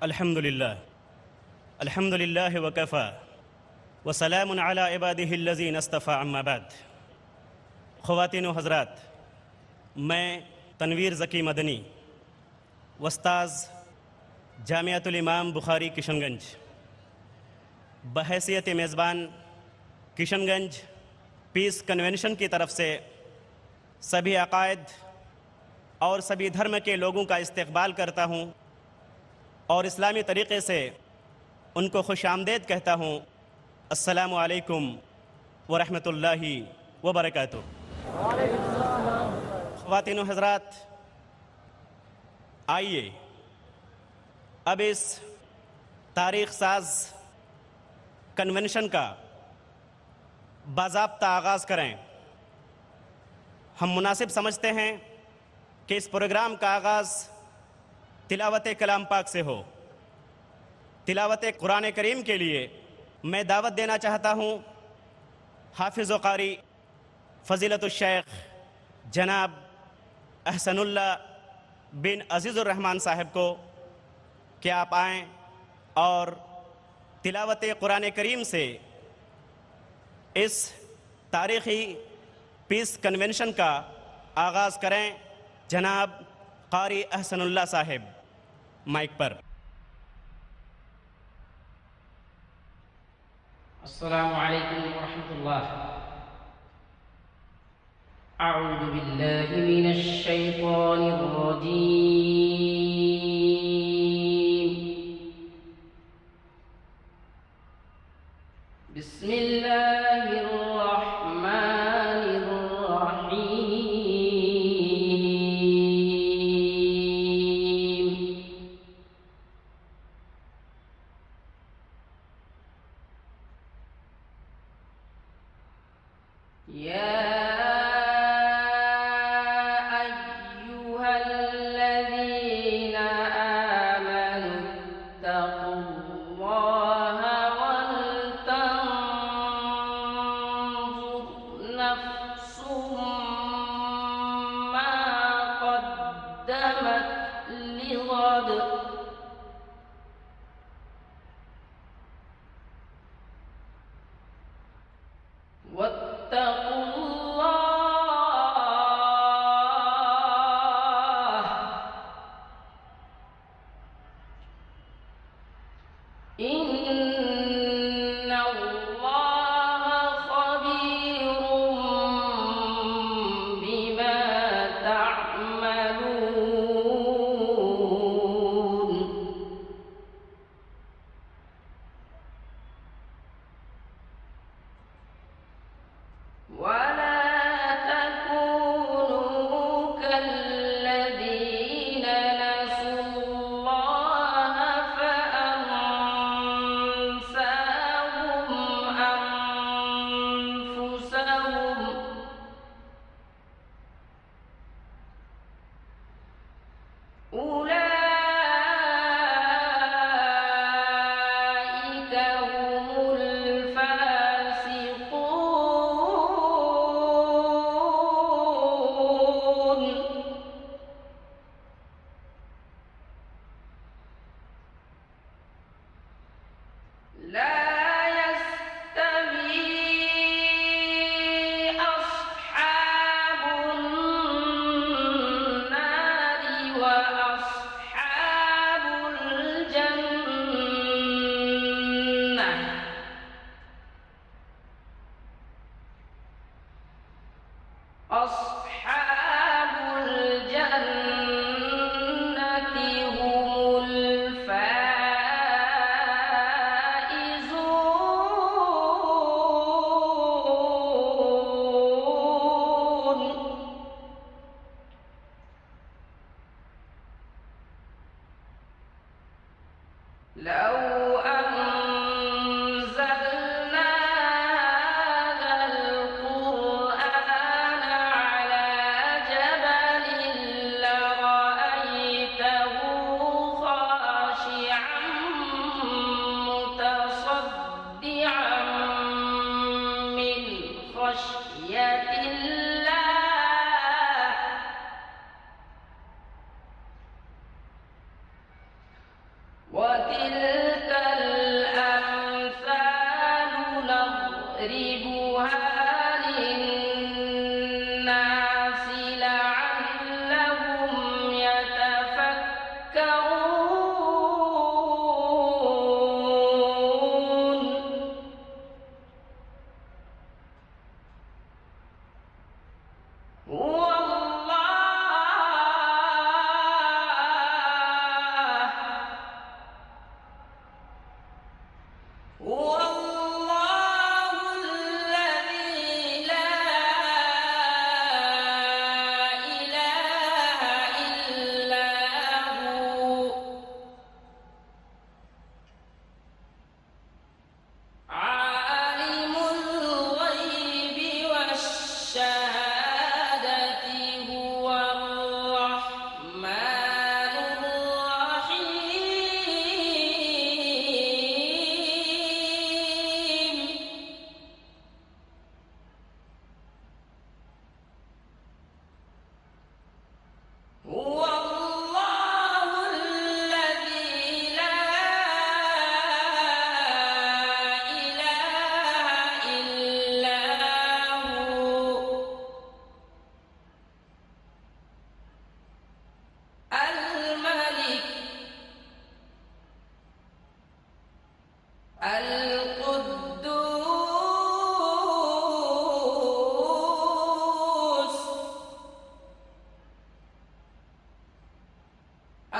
الحمد للہ الحمد للہ وکفی وسلام علی عبادہ الذین اصطفی اما بعد۔ خواتین و حضرات، میں تنویر ذکی مدنی استاذ جامعۃ الامام بخاری کشن گنج بحیثیت میزبان کشن گنج پیس کنونشن کی طرف سے سبھی عقائد اور سبھی دھرم کے لوگوں کا استقبال کرتا ہوں اور اسلامی طریقے سے ان کو خوش آمدید کہتا ہوں۔ السلام علیکم ورحمۃ اللہ وبرکاتہ۔ خواتین و حضرات، آئیے اب اس تاریخ ساز کنونشن کا باضابطہ آغاز کریں۔ ہم مناسب سمجھتے ہیں کہ اس پروگرام کا آغاز تلاوت کلام پاک سے ہو۔ تلاوت قرآن کریم کے لیے میں دعوت دینا چاہتا ہوں حافظ و قاری فضیلت الشیخ جناب احسن اللہ بن عزیز الرحمن صاحب کو کہ آپ آئیں اور تلاوت قرآن کریم سے اس تاریخی پیس کنونشن کا آغاز کریں۔ جناب قاری احسن اللہ صاحب مائک پر۔ السلام علیکم ورحمۃ اللہ۔ اعوذ باللہ من الشیطان الرجیم۔ بسم اللہ الرحمن الرحیم۔ وَلَا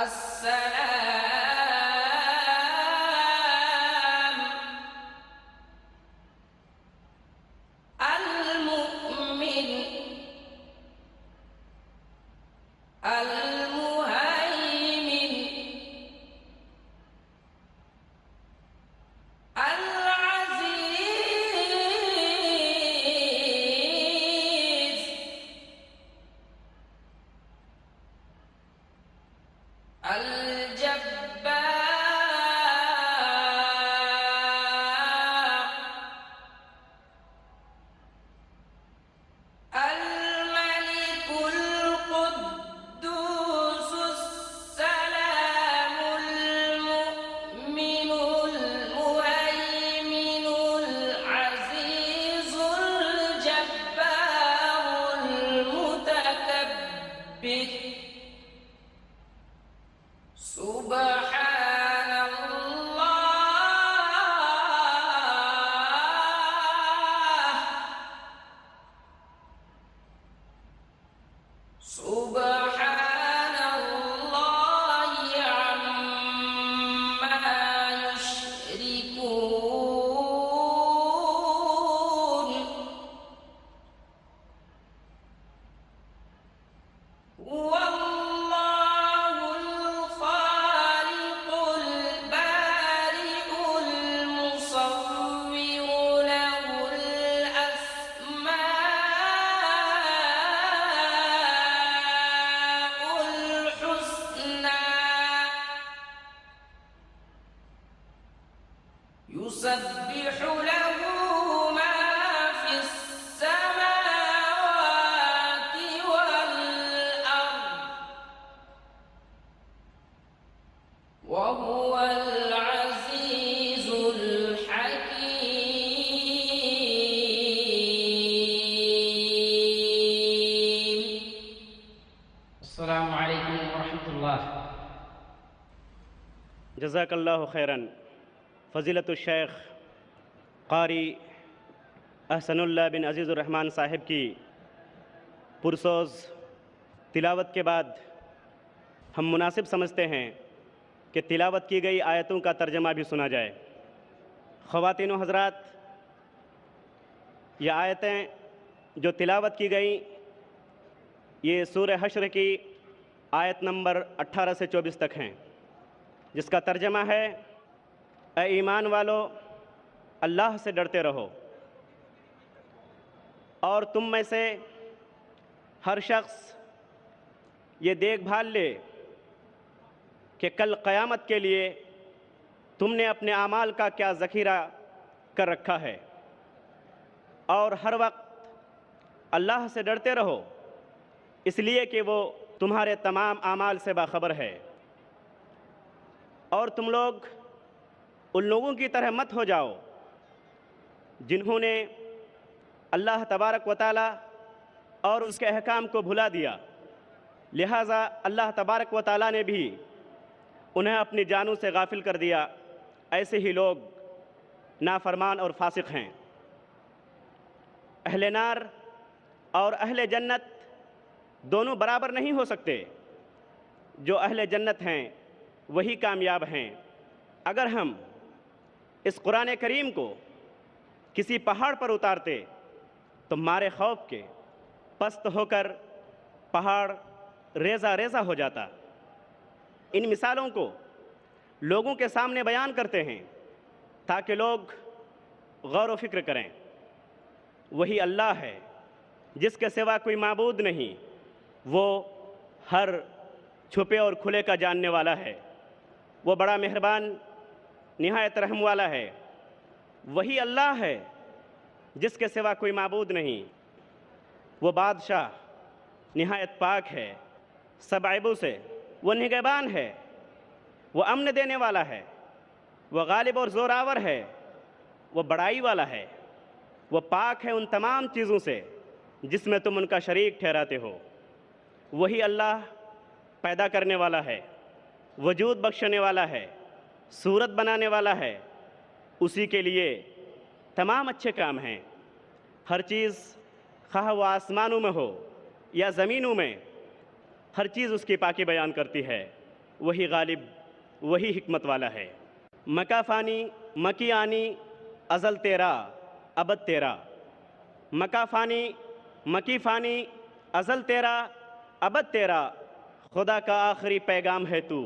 السلام المؤمن المهيمن العزيز الجبار الملك القدوس السلام المؤمن المهيمن العزيز الجبار المتكبر سبحان الله سبحان الله عما يشركون هو الله الخالق البارئ المصور له الأسماء الحسنى يسبح له ما في السماوات والأرض وهو العزيز الحكيم. السلام عليكم ورحمة الله. جزاک اللہ خیراً. فضیلت الشیخ قاری احسن اللہ بن عزیز الرحمن صاحب کی پرسوز تلاوت کے بعد ہم مناسب سمجھتے ہیں کہ تلاوت کی گئی آیتوں کا ترجمہ بھی سنا جائے. خواتین و حضرات، یہ آیتیں جو تلاوت کی گئیں یہ سورہ حشر کی آیت نمبر 18 سے 24 تک ہیں، جس کا ترجمہ ہے: اے ایمان والو، اللہ سے ڈرتے رہو، اور تم میں سے ہر شخص یہ دیکھ بھال لے کہ کل قیامت کے لیے تم نے اپنے اعمال کا کیا ذخیرہ کر رکھا ہے، اور ہر وقت اللہ سے ڈرتے رہو، اس لیے کہ وہ تمہارے تمام اعمال سے باخبر ہے. اور تم لوگ ان لوگوں کی طرح مت ہو جاؤ جنہوں نے اللہ تبارک و تعالی اور اس کے احکام کو بھلا دیا، لہٰذا اللہ تبارک و تعالی نے بھی انہیں اپنی جانوں سے غافل کر دیا. ایسے ہی لوگ نافرمان اور فاسق ہیں. اہل نار اور اہل جنت دونوں برابر نہیں ہو سکتے. جو اہل جنت ہیں وہی کامیاب ہیں. اگر ہم اس قرآن کریم کو کسی پہاڑ پر اتارتے تو مارے خوف کے پست ہو کر پہاڑ ریزہ ریزہ ہو جاتا. ان مثالوں کو لوگوں کے سامنے بیان کرتے ہیں تاکہ لوگ غور و فکر کریں. وہی اللہ ہے جس کے سوا کوئی معبود نہیں. وہ ہر چھپے اور کھلے کا جاننے والا ہے. وہ بڑا مہربان نہایت رحم والا ہے. وہی اللہ ہے جس کے سوا کوئی معبود نہیں. وہ بادشاہ نہایت پاک ہے سب عیبوں سے. وہ نگہبان ہے. وہ امن دینے والا ہے. وہ غالب اور زوراور ہے. وہ بڑائی والا ہے. وہ پاک ہے ان تمام چیزوں سے جس میں تم ان کا شریک ٹھہراتے ہو. وہی اللہ پیدا کرنے والا ہے، وجود بخشنے والا ہے، صورت بنانے والا ہے. اسی کے لیے تمام اچھے کام ہیں. ہر چیز خواہ وہ آسمانوں میں ہو یا زمینوں میں، ہر چیز اس کی پاکی بیان کرتی ہے. وہی غالب وہی حکمت والا ہے۔ مکا فانی مکی آنی ازل تیرا ابد تیرا، مکا فانی مکی فانی ازل تیرا ابد تیرا، خدا کا آخری پیغام ہے تو،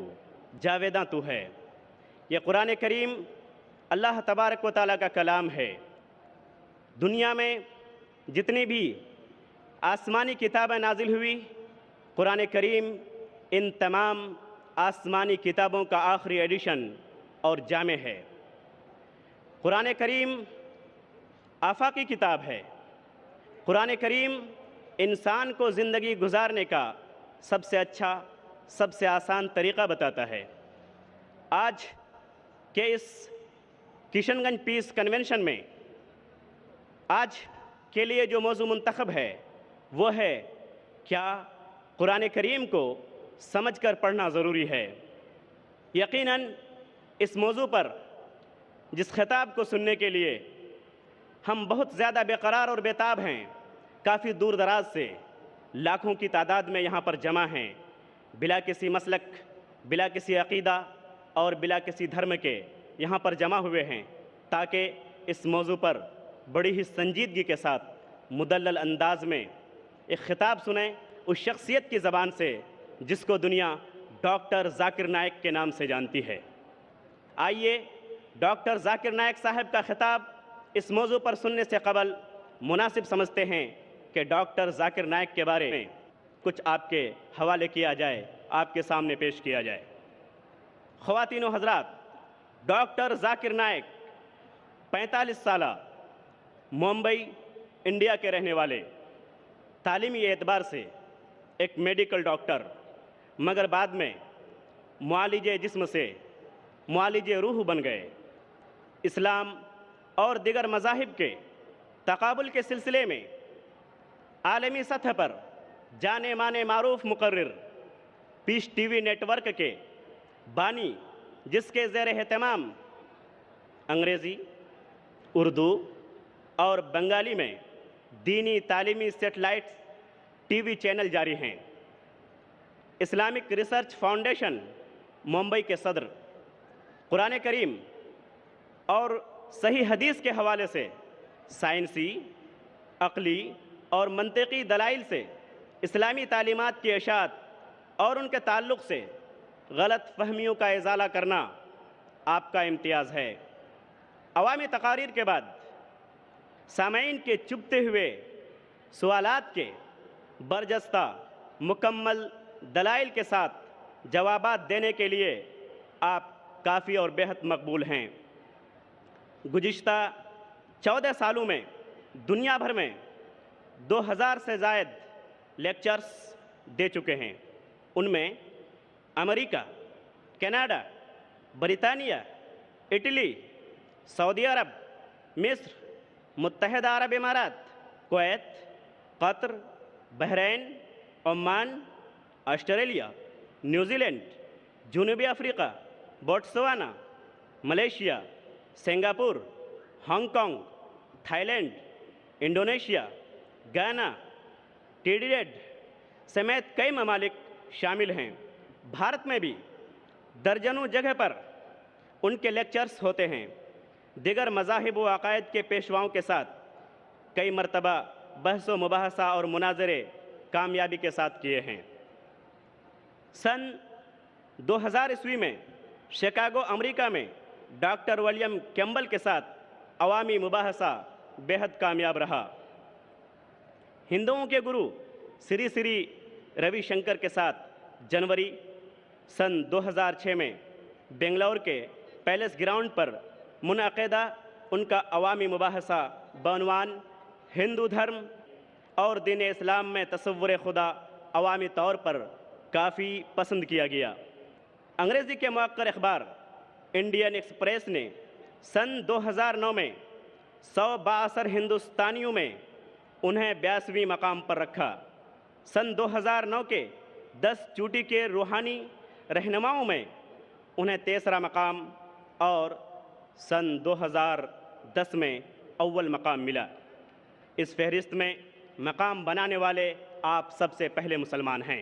جاویداں تو ہے۔ یہ قرآن کریم اللہ تبارک و تعالیٰ کا کلام ہے۔ دنیا میں جتنی بھی آسمانی کتابیں نازل ہوئی، قرآن کریم ان تمام آسمانی کتابوں کا آخری ایڈیشن اور جامع ہے۔ قرآن کریم آفاقی کتاب ہے۔ قرآن کریم انسان کو زندگی گزارنے کا سب سے اچھا، سب سے آسان طریقہ بتاتا ہے۔ آج کے اس کشن گنج پیس کنونشن میں آج کے لیے جو موضوع منتخب ہے وہ ہے کیا قرآن کریم کو سمجھ کر پڑھنا ضروری ہے۔ یقیناً اس موضوع پر جس خطاب کو سننے کے لیے ہم بہت زیادہ بے قرار اور بیتاب ہیں، کافی دور دراز سے لاکھوں کی تعداد میں یہاں پر جمع ہیں، بلا کسی مسلک، بلا کسی عقیدہ اور بلا کسی دھرم کے یہاں پر جمع ہوئے ہیں تاکہ اس موضوع پر بڑی ہی سنجیدگی کے ساتھ مدلل انداز میں ایک خطاب سنیں اس شخصیت کی زبان سے جس کو دنیا ڈاکٹر ذاکر نائک کے نام سے جانتی ہے۔ آئیے ڈاکٹر ذاکر نائک صاحب کا خطاب اس موضوع پر سننے سے قبل مناسب سمجھتے ہیں کہ ڈاکٹر ذاکر نائک کے بارے میں کچھ آپ کے حوالے کیا جائے، آپ کے سامنے پیش کیا جائے۔ خواتین و حضرات، ڈاکٹر ذاکر نائک 45 سالہ ممبئی انڈیا کے رہنے والے، تعلیمی اعتبار سے ایک میڈیکل ڈاکٹر، مگر بعد میں معالج جسم سے معالج روح بن گئے۔ اسلام اور دیگر مذاہب کے تقابل کے سلسلے میں عالمی سطح پر جانے مانے معروف مقرر، پیس ٹی وی نیٹ ورک کے بانی، جس کے زیر اہتمام انگریزی، اردو اور بنگالی میں دینی تعلیمی سیٹلائٹ ٹی وی چینل جاری ہیں۔ اسلامک ریسرچ فاؤنڈیشن ممبئی کے صدر، قرآن کریم اور صحیح حدیث کے حوالے سے سائنسی، عقلی اور منطقی دلائل سے اسلامی تعلیمات کی اشاعت اور ان کے تعلق سے غلط فہمیوں کا ازالہ کرنا آپ کا امتیاز ہے۔ عوامی تقاریر کے بعد سامعین کے چبھتے ہوئے سوالات کے برجستہ مکمل دلائل کے ساتھ جوابات دینے کے لیے آپ کافی اور بہت مقبول ہیں۔ گزشتہ 14 سالوں میں دنیا بھر میں 2000 سے زائد لیکچرز دے چکے ہیں۔ ان میں امریکہ، کینیڈا، برطانیہ، اٹلی، سعودی عرب، مصر، متحدہ عرب امارات، کویت، قطر، بحرین، عمان، آسٹریلیا، نیوزی لینڈ، جنوبی افریقہ، Botswana, Malaysia, Singapore, Hong Kong, Thailand, Indonesia, Ghana, Trinidad سمیت کئی ممالک شامل ہیں۔ بھارت میں بھی درجنوں جگہ پر ان کے لیکچرز ہوتے ہیں۔ دیگر مذاہب و عقائد کے پیشواؤں کے ساتھ کئی مرتبہ بحث و مباحثہ اور مناظرے کامیابی کے ساتھ کیے ہیں۔ سن 2000 عیسوی میں شکاگو امریکہ میں ڈاکٹر ولیم کیمبل کے ساتھ عوامی مباحثہ بہت کامیاب رہا۔ ہندوؤں کے گرو سری سری روی شنکر کے ساتھ جنوری سن 2006 میں بنگلور کے پیلس گراؤنڈ پر منعقدہ ان کا عوامی مباحثہ بعنوان ہندو دھرم اور دین اسلام میں تصور خدا عوامی طور پر کافی پسند کیا گیا۔ انگریزی کے موقر اخبار انڈین ایکسپریس نے سن 2009 میں 100 بااثر ہندوستانیوں میں انہیں 82ویں مقام پر رکھا۔ سن 2009 کے 10 چوٹی کے روحانی رہنماؤں میں انہیں تیسرا مقام اور سن 2010 میں اول مقام ملا۔ اس فہرست میں مقام بنانے والے آپ سب سے پہلے مسلمان ہیں۔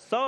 100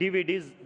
DVDs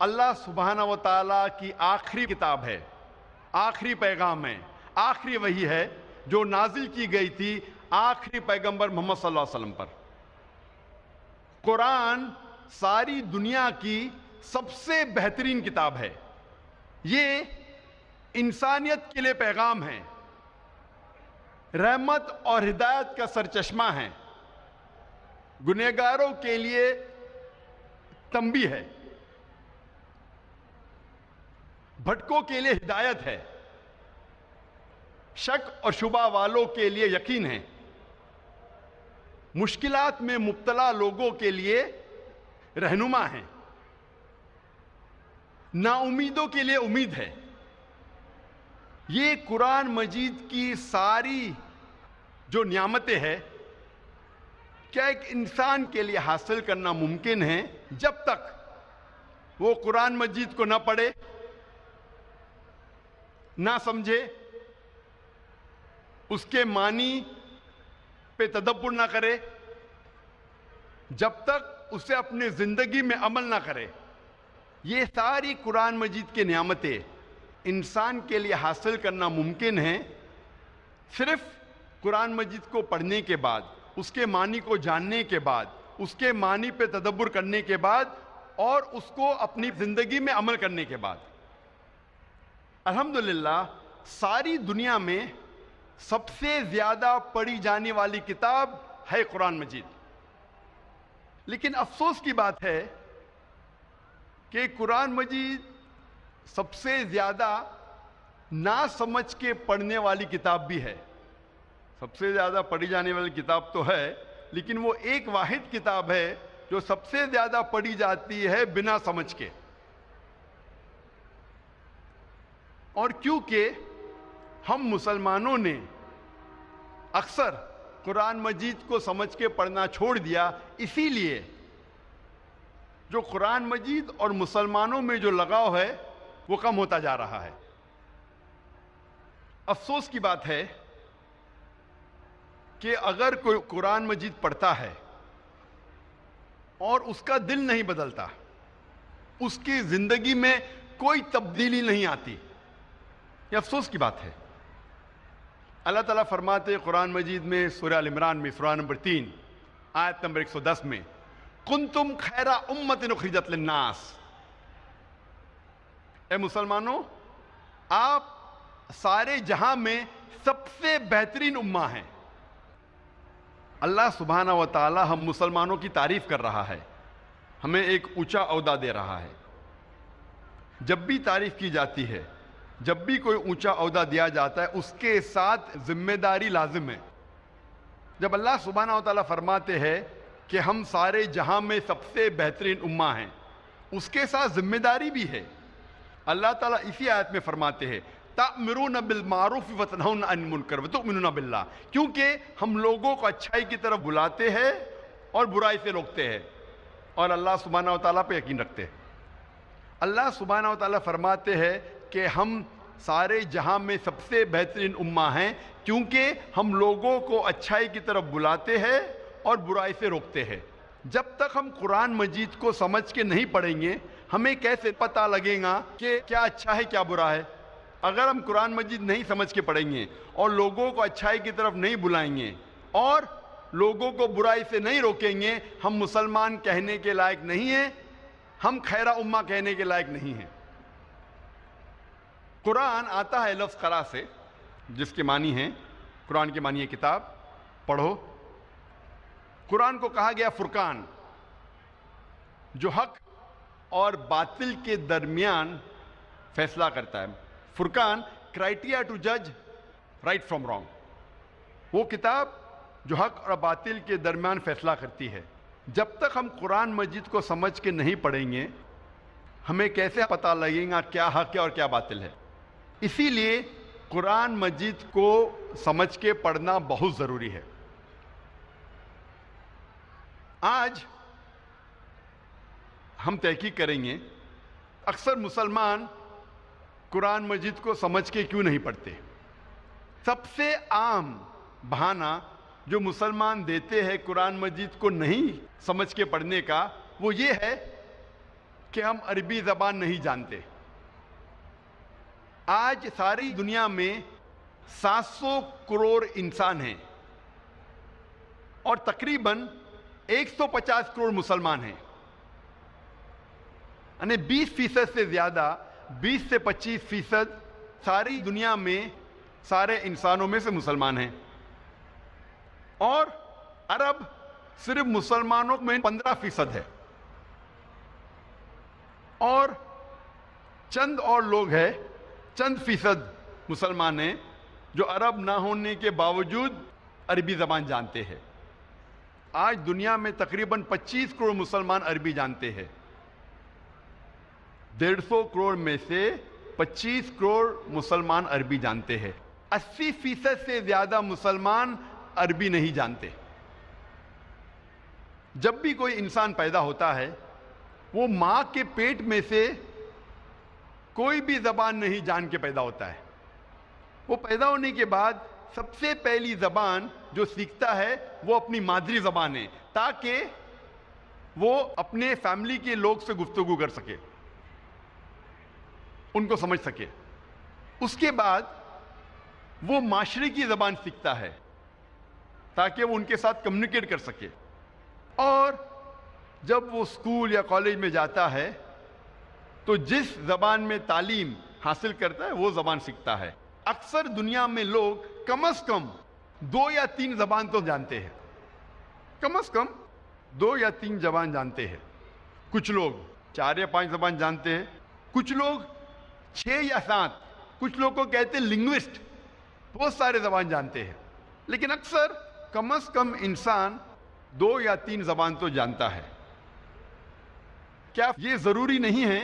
اللہ سبحانہ و تعالیٰ کی آخری کتاب ہے، آخری پیغام ہے، آخری وحی ہے جو نازل کی گئی تھی آخری پیغمبر محمد صلی اللہ علیہ وسلم پر۔ قرآن ساری دنیا کی سب سے بہترین کتاب ہے، یہ انسانیت کے لیے پیغام ہے، رحمت اور ہدایت کا سرچشمہ ہے، گنہگاروں کے لیے تنبیہ ہے، بھٹکوں کے لیے ہدایت ہے، شک اور شبہ والوں کے لیے یقین ہے، مشکلات میں مبتلا لوگوں کے لیے رہنما ہے، نا امیدوں کے لیے امید ہے۔ یہ قرآن مجید کی ساری جو نعمتیں ہیں، کیا ایک انسان کے لیے حاصل کرنا ممکن ہے جب تک وہ قرآن مجید کو نہ پڑھے، نہ سمجھے، اس کے معنی پہ تدبر نہ کرے، جب تک اسے اپنے زندگی میں عمل نہ کرے۔ یہ ساری قرآن مجید کی نعمتیں انسان کے لیے حاصل کرنا ممکن ہے صرف قرآن مجید کو پڑھنے کے بعد، اس کے معنی کو جاننے کے بعد، اس کے معنی پہ تدبر کرنے کے بعد اور اس کو اپنی زندگی میں عمل کرنے کے بعد۔ الحمدللہ ساری دنیا میں سب سے زیادہ پڑھی جانے والی کتاب ہے قرآن مجید، لیکن افسوس کی بات ہے کہ قرآن مجید سب سے زیادہ نہ سمجھ کے پڑھنے والی کتاب بھی ہے۔ سب سے زیادہ پڑھی جانے والی کتاب تو ہے، لیکن وہ ایک واحد کتاب ہے جو سب سے زیادہ پڑھی جاتی ہے بنا سمجھ کے۔ اور کیونکہ ہم مسلمانوں نے اکثر قرآن مجید کو سمجھ کے پڑھنا چھوڑ دیا، اسی لیے جو قرآن مجید اور مسلمانوں میں جو لگاؤ ہے وہ کم ہوتا جا رہا ہے۔ افسوس کی بات ہے کہ اگر کوئی قرآن مجید پڑھتا ہے اور اس کا دل نہیں بدلتا، اس کی زندگی میں کوئی تبدیلی نہیں آتی، یہ افسوس کی بات ہے۔ اللہ تعالیٰ فرماتے ہیں قرآن مجید میں سورہ ال عمران میں سورہ نمبر 3 آیت نمبر 110 میں، کنتم خیر امت اخرجت للناس، اے مسلمانوں آپ سارے جہاں میں سب سے بہترین امہ ہیں۔ اللہ سبحانہ و تعالی ہم مسلمانوں کی تعریف کر رہا ہے، ہمیں ایک اونچا عہدہ دے رہا ہے۔ جب بھی تعریف کی جاتی ہے، جب بھی کوئی اونچا عہدہ دیا جاتا ہے، اس کے ساتھ ذمہ داری لازم ہے۔ جب اللہ سبحانہ و تعالی فرماتے ہیں کہ ہم سارے جہاں میں سب سے بہترین امہ ہیں، اس کے ساتھ ذمہ داری بھی ہے۔ اللہ تعالیٰ اسی آیت میں فرماتے ہیں تأمرون بالمعروف وتنہون عن المنکر وتؤمنون باللہ، کیونکہ ہم لوگوں کو اچھائی کی طرف بلاتے ہیں اور برائی سے روکتے ہیں اور اللہ سبحانہ و تعالیٰ پہ یقین رکھتے ہیں۔ اللہ سبحانہ و تعالیٰ فرماتے ہیں کہ ہم سارے جہاں میں سب سے بہترین امہ ہیں کیونکہ ہم لوگوں کو اچھائی کی طرف بلاتے ہیں اور برائی سے روکتے ہیں۔ جب تک ہم قرآن مجید کو سمجھ کے نہیں پڑھیں گے، ہمیں کیسے پتہ لگے گا کہ کیا اچھا ہے کیا برا ہے؟ اگر ہم قرآن مجید نہیں سمجھ کے پڑھیں گے اور لوگوں کو اچھائی کی طرف نہیں بلائیں گے اور لوگوں کو برائی سے نہیں روکیں گے، ہم مسلمان کہنے کے لائق نہیں ہیں، ہم خیرہ امہ کہنے کے لائق نہیں ہیں۔ قرآن آتا ہے لفظ قرأ سے، جس کے معنی ہیں، قرآن کے معنی ہے کتاب، پڑھو۔ قرآن کو کہا گیا فرقان، جو حق اور باطل کے درمیان فیصلہ کرتا ہے۔ فرقان، کرائٹیریا ٹو جج رائٹ فرام رانگ، وہ کتاب جو حق اور باطل کے درمیان فیصلہ کرتی ہے۔ جب تک ہم قرآن مجید کو سمجھ کے نہیں پڑھیں گے، ہمیں کیسے پتہ لگے گا کیا حق ہے اور کیا باطل ہے؟ اسی لیے قرآن مجید کو سمجھ کے پڑھنا بہت ضروری ہے۔ آج ہم تحقیق کریں گے اکثر مسلمان قرآن مجید کو سمجھ کے کیوں نہیں پڑھتے۔ سب سے عام بہانہ جو مسلمان دیتے ہیں قرآن مجید کو نہیں سمجھ کے پڑھنے کا، وہ یہ ہے کہ ہم عربی زبان نہیں جانتے۔ آج ساری دنیا میں 700 کروڑ انسان ہیں اور تقریباً 150 کروڑ مسلمان ہیں، یعنی 20% سے زیادہ، 20 سے 25% ساری دنیا میں سارے انسانوں میں سے مسلمان ہیں، اور عرب صرف مسلمانوں میں 15% ہے، اور چند اور لوگ ہیں، چند فیصد مسلمان ہیں جو عرب نہ ہونے کے باوجود عربی زبان جانتے ہیں۔ آج دنیا میں تقریباً 25 کروڑ مسلمان عربی جانتے ہیں۔ 150 کروڑ میں سے 25 کروڑ مسلمان عربی جانتے ہیں۔ 80% سے زیادہ مسلمان عربی نہیں جانتے۔ جب بھی کوئی انسان پیدا ہوتا ہے وہ ماں کے پیٹ میں سے کوئی بھی زبان نہیں جان کے پیدا ہوتا ہے۔ وہ پیدا ہونے کے بعد سب سے پہلی زبان جو سیکھتا ہے وہ اپنی مادری زبان ہے، تاکہ وہ اپنے فیملی کے لوگ سے گفتگو کر سکے، ان کو سمجھ سکے۔ اس کے بعد وہ معاشرے کی زبان سیکھتا ہے تاکہ وہ ان کے ساتھ کمیونیکیٹ کر سکے، اور جب وہ اسکول یا کالج میں جاتا ہے تو جس زبان میں تعلیم حاصل کرتا ہے وہ زبان سیکھتا ہے۔ اکثر دنیا میں لوگ کم از کم 2 یا 3 زبان تو جانتے ہیں، کم از کم 2 یا 3 زبان جانتے ہیں۔ کچھ لوگ 4 یا 5 زبان جانتے ہیں، کچھ لوگ 6 یا 7، کچھ لوگ کو کہتے ہیں لنگوسٹ، بہت سارے زبان جانتے ہیں، لیکن اکثر کم از کم انسان 2 یا 3 زبان تو جانتا ہے۔ کیا یہ ضروری نہیں ہے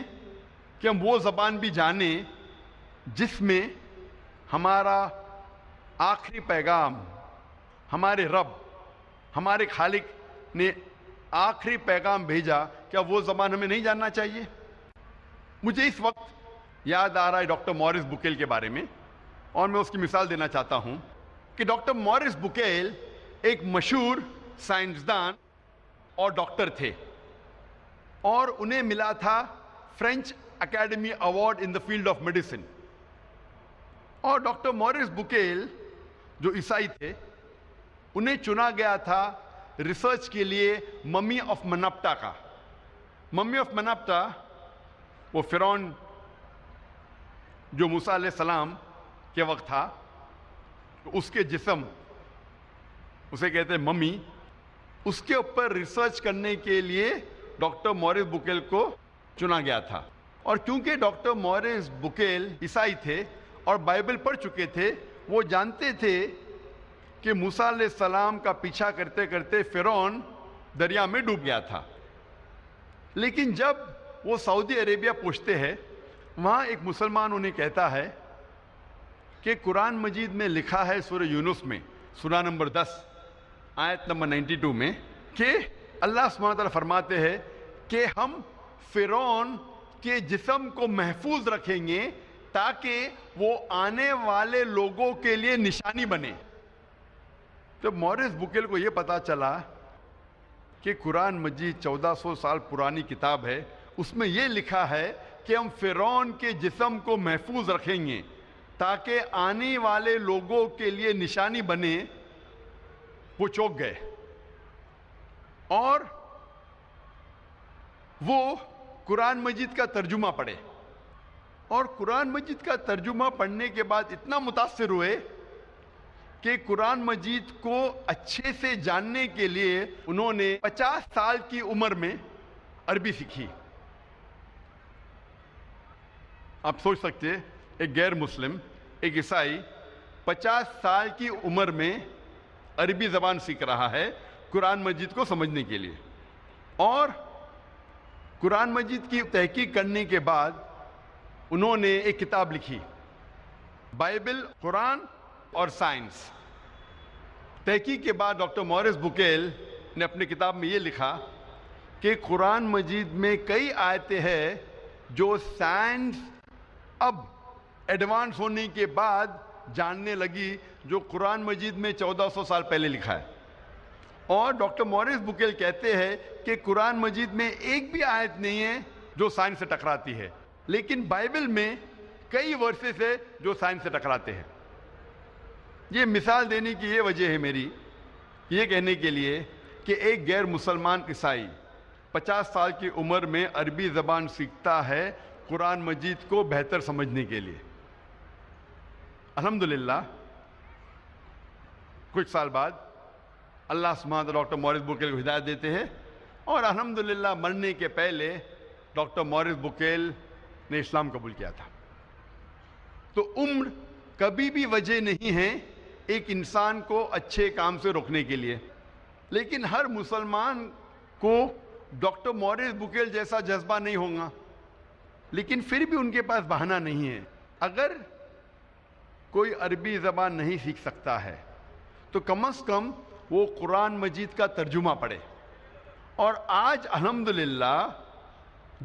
کہ ہم وہ زبان بھی جانیں جس میں ہمارا آخری پیغام، ہمارے رب، ہمارے خالق نے آخری پیغام بھیجا؟ کیا وہ زبان ہمیں نہیں جاننا چاہیے؟ مجھے اس وقت یاد آ رہا ہے ڈاکٹر موریس بکیل کے بارے میں، اور میں اس کی مثال دینا چاہتا ہوں کہ ڈاکٹر موریس بکیل ایک مشہور سائنسدان اور ڈاکٹر تھے، اور انہیں ملا تھا French academy award in the field of medicine. اور ڈاکٹر موریس بکیل جو عیسائی تھے، انہیں چنا گیا تھا ریسرچ کے لیے ممی آف منپٹا کا۔ ممی آف منپٹا وہ فرعون جو موسیٰ علیہ السلام کے وقت تھا، اس کے جسم، اسے کہتے ہیں ممی، اس کے اوپر ریسرچ کرنے کے لیے ڈاکٹر موریس بکیل کو چنا گیا تھا۔ اور کیونکہ ڈاکٹر موریس بکیل عیسائی تھے اور بائبل پڑھ چکے تھے، وہ جانتے تھے کہ موسیٰ علیہ السلام کا پیچھا کرتے کرتے فرعون دریا میں ڈوب گیا تھا۔ لیکن جب وہ سعودی عربیہ پہنچتے ہیں، وہاں ایک مسلمان انہیں کہتا ہے کہ قرآن مجید میں لکھا ہے سورہ یونس میں، سورہ نمبر 10 آیت نمبر 92 میں، کہ اللہ سبحانہ وتعالیٰ فرماتے ہیں کہ ہم فرعون کے جسم کو محفوظ رکھیں گے تاکہ وہ آنے والے لوگوں کے لیے نشانی بنے۔ جب موریس بکیل کو یہ پتا چلا کہ قرآن مجید 1400 سال پرانی کتاب ہے، اس میں یہ لکھا ہے کہ ہم فرعون کے جسم کو محفوظ رکھیں گے تاکہ آنے والے لوگوں کے لیے نشانی بنے، وہ چونک گئے، اور وہ قرآن مجید کا ترجمہ پڑھے، اور قرآن مجید کا ترجمہ پڑھنے کے بعد اتنا متاثر ہوئے کہ قرآن مجید کو اچھے سے جاننے کے لیے انہوں نے 50 سال کی عمر میں عربی سیکھی۔ آپ سوچ سکتے ہیں ایک غیر مسلم، ایک عیسائی 50 سال کی عمر میں عربی زبان سیکھ رہا ہے قرآن مجید کو سمجھنے کے لیے، اور قرآن مجید کی تحقیق کرنے کے بعد انہوں نے ایک کتاب لکھی، بائبل، قرآن اور سائنس۔ تحقیق کے بعد ڈاکٹر موریس بکیل نے اپنی کتاب میں یہ لکھا کہ قرآن مجید میں کئی آیتیں ہیں جو سائنس اب ایڈوانس ہونے کے بعد جاننے لگی، جو قرآن مجید میں 1400 سال پہلے لکھا ہے۔ اور ڈاکٹر موریس بکیل کہتے ہیں کہ قرآن مجید میں ایک بھی آیت نہیں ہے جو سائنس سے ٹکراتی ہے، لیکن بائبل میں کئی ورسز ہے جو سائنس سے ٹکراتے ہیں۔ یہ مثال دینے کی یہ وجہ ہے میری، یہ کہنے کے لیے کہ ایک غیر مسلمان عیسائی 50 سال کی عمر میں عربی زبان سیکھتا ہے قرآن مجید کو بہتر سمجھنے کے لیے۔ الحمدللہ کچھ سال بعد اللہ سبحانہ ڈاکٹر مورس بکیل کو ہدایت دیتے ہیں، اور الحمدللہ مرنے کے پہلے ڈاکٹر مورس بکیل نے اسلام قبول کیا تھا۔ تو عمر کبھی بھی وجہ نہیں ہے ایک انسان کو اچھے کام سے روکنے کے لیے، لیکن ہر مسلمان کو ڈاکٹر مورس بکیل جیسا جذبہ نہیں ہوگا، لیکن پھر بھی ان کے پاس بہانہ نہیں ہے۔ اگر کوئی عربی زبان نہیں سیکھ سکتا ہے تو کم از کم وہ قرآن مجید کا ترجمہ پڑھے، اور آج الحمدللہ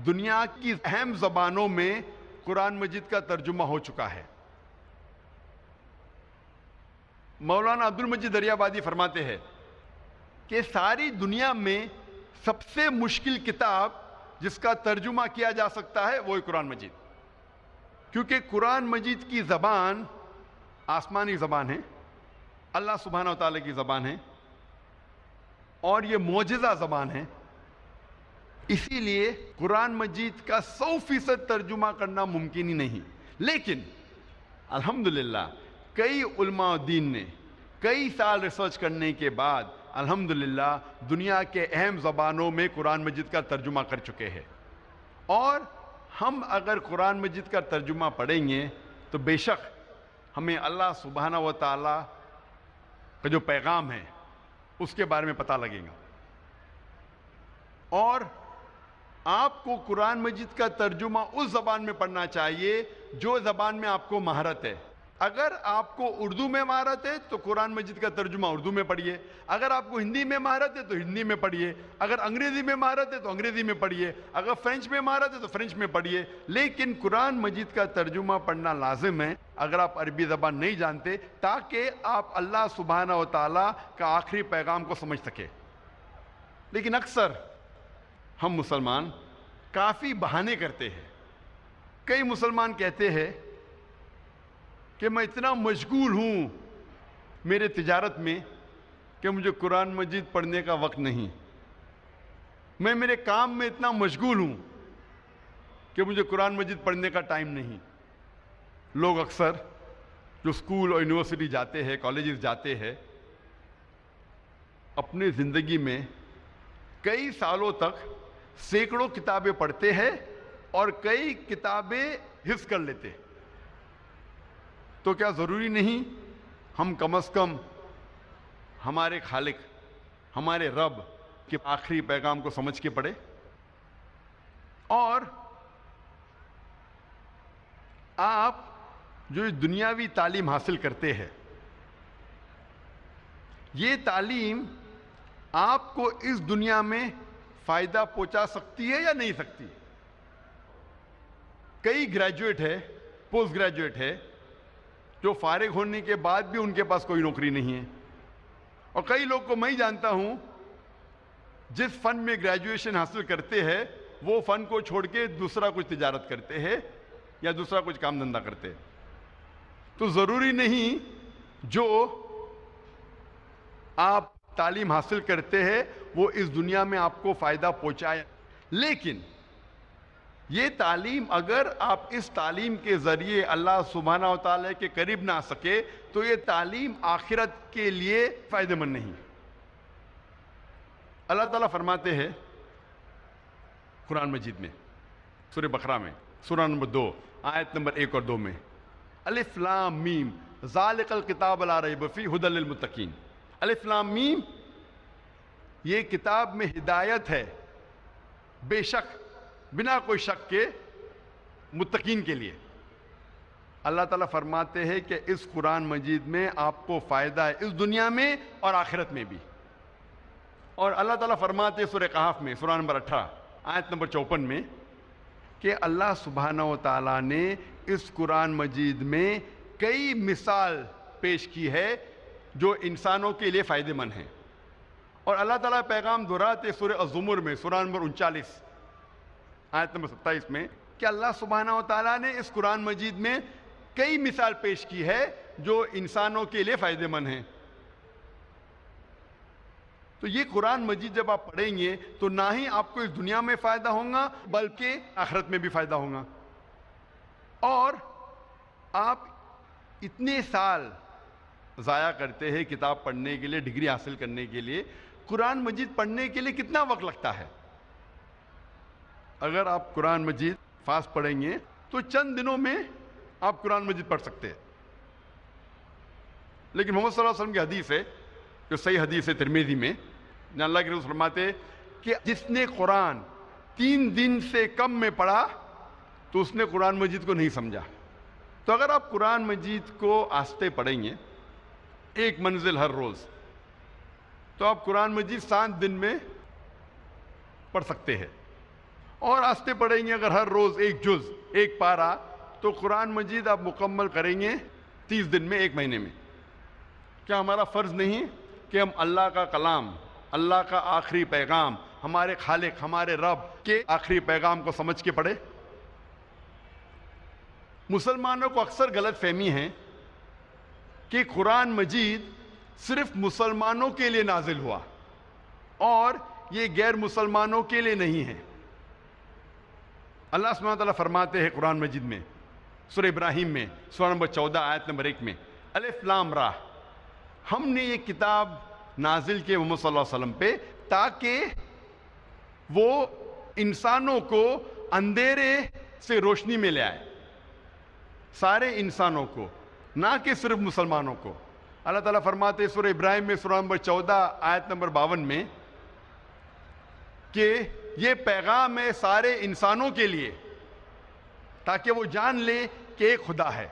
دنیا کی اہم زبانوں میں قرآن مجید کا ترجمہ ہو چکا ہے۔ مولانا عبد المجید دریابادی فرماتے ہیں کہ ساری دنیا میں سب سے مشکل کتاب جس کا ترجمہ کیا جا سکتا ہے وہ قرآن مجید، کیونکہ قرآن مجید کی زبان آسمانی زبان ہے، اللہ سبحانہ و تعالیٰ کی زبان ہے، اور یہ معجزہ زبان ہے۔ اسی لیے قرآن مجید کا 100% ترجمہ کرنا ممکن ہی نہیں، لیکن الحمدللہ کئی علماء دین نے کئی سال ریسرچ کرنے کے بعد الحمدللہ دنیا کے اہم زبانوں میں قرآن مجید کا ترجمہ کر چکے ہیں، اور ہم اگر قرآن مجید کا ترجمہ پڑھیں گے تو بے شک ہمیں اللہ سبحانہ و تعالیٰ کا جو پیغام ہے اس کے بارے میں پتہ لگے گا۔ اور آپ کو قرآن مجید کا ترجمہ اس زبان میں پڑھنا چاہیے جو زبان میں آپ کو مہارت ہے۔ اگر آپ کو اردو میں مہارت ہے تو قرآن مجید کا ترجمہ اردو میں پڑھیے، اگر آپ کو ہندی میں مہارت ہے تو ہندی میں پڑھیے، اگر انگریزی میں مہارت ہے تو انگریزی میں پڑھیے، اگر فرینچ میں مہارت ہے تو فرینچ میں پڑھیے، لیکن قرآن مجید کا ترجمہ پڑھنا لازم ہے اگر آپ عربی زبان نہیں جانتے، تاکہ آپ اللہ سبحانہ و تعالیٰ کا آخری پیغام کو سمجھ سکے۔ لیکن اکثر ہم مسلمان کافی بہانے کرتے ہیں۔ کئی مسلمان کہتے ہیں کہ میں اتنا مشغول ہوں میرے تجارت میں کہ مجھے قرآن مجید پڑھنے کا وقت نہیں، میں میرے کام میں اتنا مشغول ہوں کہ مجھے قرآن مجید پڑھنے کا ٹائم نہیں۔ لوگ اکثر جو اسکول اور یونیورسٹی جاتے ہیں، کالجز جاتے ہیں، اپنی زندگی میں کئی سالوں تک سینکڑوں کتابیں پڑھتے ہیں اور کئی کتابیں حفظ کر لیتے ہیں۔ تو کیا ضروری نہیں ہم کم از کم ہمارے خالق، ہمارے رب کے آخری پیغام کو سمجھ کے پڑھے؟ اور آپ جو دنیاوی تعلیم حاصل کرتے ہیں، یہ تعلیم آپ کو اس دنیا میں فائدہ پہنچا سکتی ہے یا نہیں سکتی؟ کئی گریجویٹ ہے، پوسٹ گریجویٹ ہے، جو فارغ ہونے کے بعد بھی ان کے پاس کوئی نوکری نہیں ہے، اور کئی لوگ کو میں ہی جانتا ہوں جس فن میں گریجویشن حاصل کرتے ہیں وہ فن کو چھوڑ کے دوسرا کچھ تجارت کرتے ہیں یا دوسرا کچھ کام دھندا کرتے ہیں۔ تو ضروری نہیں جو آپ تعلیم حاصل کرتے ہیں وہ اس دنیا میں آپ کو فائدہ پہنچائے، لیکن یہ تعلیم اگر آپ اس تعلیم کے ذریعے اللہ سبحانہ و تعالیٰ کے قریب نہ آ سکے تو یہ تعلیم آخرت کے لیے فائدہ مند نہیں۔ اللہ تعالیٰ فرماتے ہیں قرآن مجید میں، سورہ بقرہ میں، سورہ نمبر 2 آیت نمبر 1 اور 2 میں، الف لام میم ذالک الکتاب لا ریب فیہ ھدی للمتقین۔ الف لام میم، یہ کتاب میں ہدایت ہے بے شک، بنا کوئی شک کے، متقین کے لیے۔ اللہ تعالیٰ فرماتے ہیں کہ اس قرآن مجید میں آپ کو فائدہ ہے اس دنیا میں اور آخرت میں بھی۔ اور اللہ تعالیٰ فرماتے ہیں سورہ کہف میں، سورہ نمبر 18 آیت نمبر 54 میں، کہ اللہ سبحانہ و تعالیٰ نے اس قرآن مجید میں کئی مثال پیش کی ہے جو انسانوں کے لیے فائدہ مند ہیں۔ اور اللہ تعالیٰ پیغام دہراتے سورہ الزمر میں، سورہ نمبر 39، آیت نمبر 27 میں کہ اللہ سبحانہ و تعالیٰ نے اس قرآن مجید میں کئی مثال پیش کی ہے جو انسانوں کے لیے فائدہ مند ہیں. تو یہ قرآن مجید جب آپ پڑھیں گے تو نہ ہی آپ کو اس دنیا میں فائدہ ہوگا بلکہ آخرت میں بھی فائدہ ہوگا. اور آپ اتنے سال ضائع کرتے ہیں کتاب پڑھنے کے لیے، ڈگری حاصل کرنے کے لیے، قرآن مجید پڑھنے کے لیے کتنا وقت لگتا ہے؟ اگر آپ قرآن مجید فاسٹ پڑھیں گے تو چند دنوں میں آپ قرآن مجید پڑھ سکتے ہیں. لیکن محمد صلی اللہ علیہ وسلم کی حدیث ہے جو صحیح حدیث ہے ترمذی میں، جہاں اللہ کے رسول فرماتے کہ جس نے قرآن 3 دن سے کم میں پڑھا تو اس نے قرآن مجید کو نہیں سمجھا. تو اگر آپ قرآن مجید کو آہستہ پڑھیں گے، ایک منزل ہر روز، تو آپ قرآن مجید 7 دن میں پڑھ سکتے ہیں. اور آہستہ پڑھیں گے اگر ہر روز ایک جز، ایک پارہ، تو قرآن مجید آپ مکمل کریں گے 30 دن میں، 1 مہینے میں. کیا ہمارا فرض نہیں کہ ہم اللہ کا کلام، اللہ کا آخری پیغام، ہمارے خالق، ہمارے رب کے آخری پیغام کو سمجھ کے پڑھے؟ مسلمانوں کو اکثر غلط فہمی ہے کہ قرآن مجید صرف مسلمانوں کے لیے نازل ہوا اور یہ غیر مسلمانوں کے لیے نہیں ہے. اللہ سبحانہ وتعالیٰ فرماتے ہیں قرآن مجید میں سورہ ابراہیم میں سورہ نمبر 14 آیت نمبر 1 میں، الف لام را، ہم نے یہ کتاب نازل کی محمد صلی اللہ علیہ وسلم پہ تاکہ وہ انسانوں کو اندھیرے سے روشنی میں لے آئے، سارے انسانوں کو، نہ کہ صرف مسلمانوں کو. اللہ تعالیٰ فرماتے ہیں سورہ ابراہیم میں سورہ نمبر 14 آیت نمبر 52 میں کہ یہ پیغام ہے سارے انسانوں کے لیے تاکہ وہ جان لے کہ ایک خدا ہے.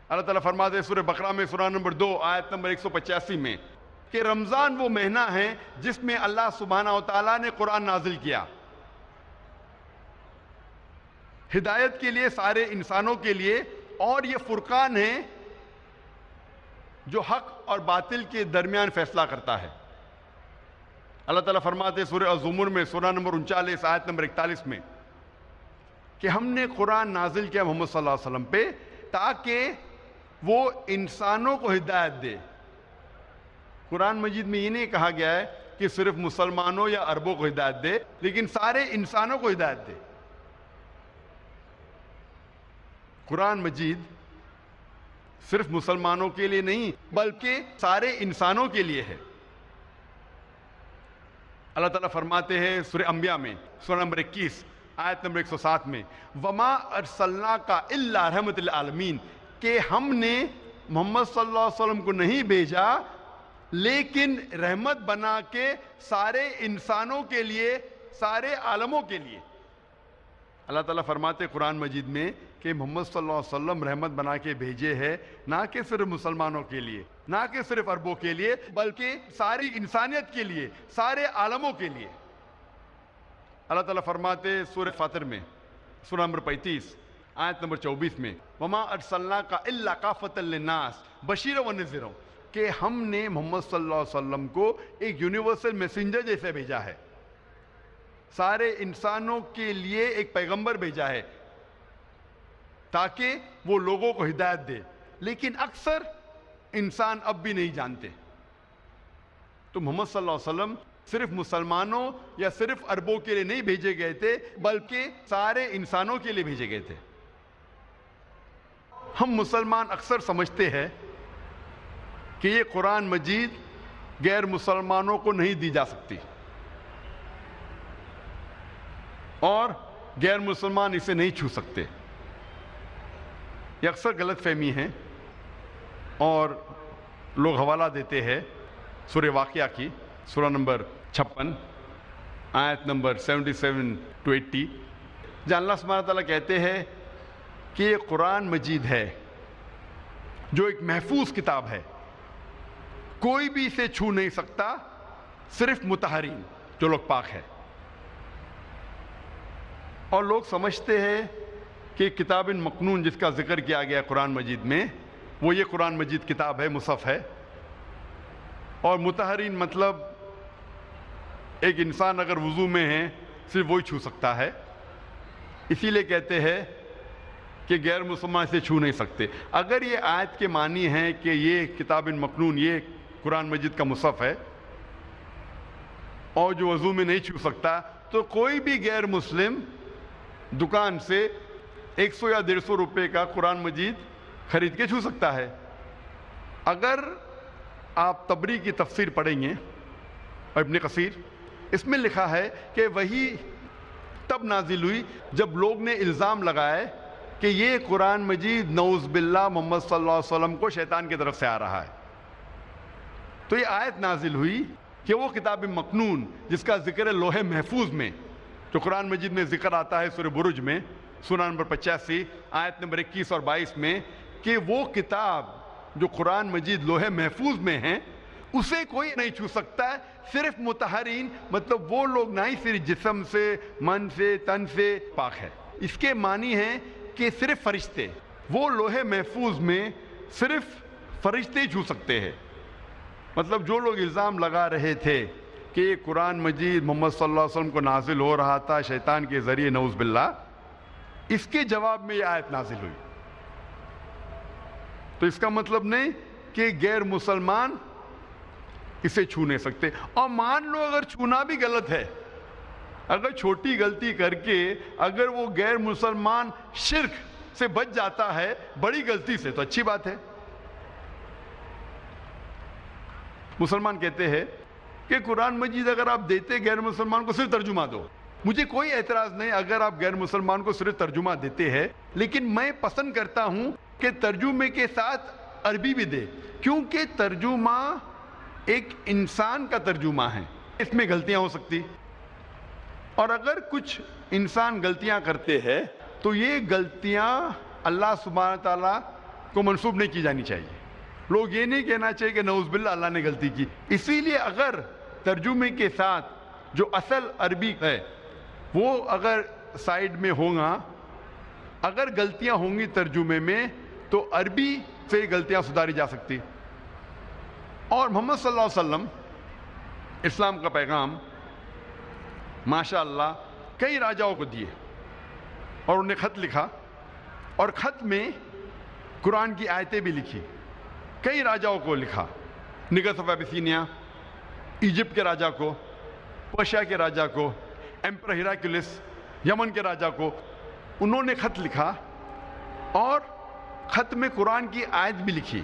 اللہ تعالیٰ فرماتے ہیں سورہ بقرہ میں سورہ نمبر 2 آیت نمبر 185 میں کہ رمضان وہ مہینہ ہے جس میں اللہ سبحانہ و تعالیٰ نے قرآن نازل کیا، ہدایت کے لیے سارے انسانوں کے لیے، اور یہ فرقان ہے جو حق اور باطل کے درمیان فیصلہ کرتا ہے. اللہ تعالیٰ فرماتے ہیں سورہ الزمر میں سورہ نمبر 39 آیت نمبر 41 میں کہ ہم نے قرآن نازل کیا محمد صلی اللہ علیہ وسلم پہ تاکہ وہ انسانوں کو ہدایت دے. قرآن مجید میں یہ نہیں کہا گیا ہے کہ صرف مسلمانوں یا عربوں کو ہدایت دے، لیکن سارے انسانوں کو ہدایت دے. قرآن مجید صرف مسلمانوں کے لیے نہیں بلکہ سارے انسانوں کے لیے ہے. اللہ تعالیٰ فرماتے ہیں سورہ انبیاء میں سورہ نمبر 21 آیت نمبر 107 میں وَمَا أَرْسَلْنَاكَ إِلَّا رَحْمَةً لِلْعَالَمِينَ، کہ ہم نے محمد صلی اللہ علیہ وسلم کو نہیں بھیجا لیکن رحمت بنا کے سارے انسانوں کے لیے، سارے عالموں کے لیے. اللہ تعالیٰ فرماتے قرآن مجید میں کہ محمد صلی اللہ علیہ وسلم رحمت بنا کے بھیجے ہیں، نہ کہ صرف مسلمانوں کے لیے، نہ کہ صرف عربوں کے لیے، بلکہ ساری انسانیت کے لیے، سارے عالموں کے لیے. اللہ تعالیٰ فرماتے سورہ فاطر میں سورہ نمبر 35 آیت نمبر 24 میں وَمَا أَرْسَلْنَاكَ إِلَّا كَافَةً لِلنَّاسِ بَشِيرًا وَنَذِيرًا، کہ ہم نے محمد صلی اللہ علیہ وسلم کو ایک یونیورسل میسنجر جیسے بھیجا ہے، سارے انسانوں کے لیے ایک پیغمبر بھیجا ہے تاکہ وہ لوگوں کو ہدایت دے. لیکن اکثر انسان اب بھی نہیں جانتے. تو محمد صلی اللہ علیہ وسلم صرف مسلمانوں یا صرف عربوں کے لیے نہیں بھیجے گئے تھے بلکہ سارے انسانوں کے لیے بھیجے گئے تھے. ہم مسلمان اکثر سمجھتے ہیں کہ یہ قرآن مجید غیر مسلمانوں کو نہیں دی جا سکتی اور غیر مسلمان اسے نہیں چھو سکتے. یہ اکثر غلط فہمی ہے اور لوگ حوالہ دیتے ہیں سورہ واقعہ کی سورہ نمبر 56 آیت نمبر 77 to 80 جہاں اللہ سبحانہ تعالیٰ کہتے ہیں کہ یہ قرآن مجید ہے جو ایک محفوظ کتاب ہے، کوئی بھی اسے چھو نہیں سکتا صرف مطہرین جو لوگ پاک ہے. اور لوگ سمجھتے ہیں کہ کتاب مکنون جس کا ذکر کیا گیا قرآن مجید میں وہ یہ قرآن مجید کتاب ہے، مصحف ہے، اور مطہرین مطلب ایک انسان اگر وضو میں ہے صرف وہی چھو سکتا ہے، اسی لیے کہتے ہیں کہ غیر مسلمان اسے چھو نہیں سکتے۔ اگر یہ آیت کے معنی ہیں کہ یہ کتاب مکنون، یہ قرآن مجید کا مصحف ہے اور جو وضو میں نہیں چھو سکتا، تو کوئی بھی غیر مسلم دکان سے 100 یا 150 روپے کا قرآن مجید خرید کے چھو سکتا ہے۔ اگر آپ تبری کی تفسیر پڑھیں گے اور ابن کثیر، اس میں لکھا ہے کہ وہی تب نازل ہوئی جب لوگ نے الزام لگائے کہ یہ قرآن مجید نعوذ باللہ محمد صلی اللہ علیہ وسلم کو شیطان کی طرف سے آ رہا ہے۔ تو یہ آیت نازل ہوئی کہ وہ کتاب مکنون جس کا ذکر ہے لوح محفوظ میں، جو قرآن مجید میں ذکر آتا ہے سورہ برج میں، سورہ نمبر 85 آیت نمبر 21 اور 22 میں، کہ وہ کتاب جو قرآن مجید لوح محفوظ میں ہیں اسے کوئی نہیں چھو سکتا ہے، صرف مطہرین، مطلب وہ لوگ نہ ہی صرف جسم سے، من سے، تن سے پاک ہے۔ اس کے معنی ہیں کہ صرف فرشتے، وہ لوح محفوظ میں صرف فرشتے ہی چھو سکتے ہیں۔ مطلب جو لوگ الزام لگا رہے تھے کہ یہ قرآن مجید محمد صلی اللہ علیہ وسلم کو نازل ہو رہا تھا شیطان کے ذریعے نعوذ باللہ، اس کے جواب میں یہ آیت نازل ہوئی۔ تو اس کا مطلب نہیں کہ غیر مسلمان اسے چھو نہیں سکتے۔ اور مان لو اگر چھونا بھی غلط ہے، اگر چھوٹی غلطی کر کے اگر وہ غیر مسلمان شرک سے بچ جاتا ہے بڑی غلطی سے، تو اچھی بات ہے۔ مسلمان کہتے ہیں کہ قرآن مجید اگر آپ دیتے غیر مسلمان کو صرف ترجمہ دو، مجھے کوئی اعتراض نہیں اگر آپ غیر مسلمان کو صرف ترجمہ دیتے ہیں، لیکن میں پسند کرتا ہوں کہ ترجمے کے ساتھ عربی بھی دے، کیونکہ ترجمہ ایک انسان کا ترجمہ ہے، اس میں غلطیاں ہو سکتی، اور اگر کچھ انسان غلطیاں کرتے ہیں تو یہ غلطیاں اللہ سبحانہ تعالیٰ کو منسوب نہیں کی جانی چاہیے۔ لوگ یہ نہیں کہنا چاہیے کہ نعوذ باللہ اللہ نے غلطی کی۔ اسی لیے اگر ترجمے کے ساتھ جو اصل عربی ہے وہ اگر سائیڈ میں ہوگا، اگر غلطیاں ہوں گی ترجمے میں تو عربی سے غلطیاں سدھاری جا سکتی۔ اور محمد صلی اللہ علیہ وسلم اسلام کا پیغام ماشاء اللہ کئی راجاؤں کو دیے اور انہیں خط لکھا، اور خط میں قرآن کی آیتیں بھی لکھی، کئی راجاؤں کو لکھا، نگس آف ابیسینیا، ایجپٹ کے راجا کو، پرشیا کے راجا کو، ایمپرر ہیراکلیس یمن کے راجا کو انہوں نے خط لکھا، اور خط میں قرآن کی آیت بھی لکھی۔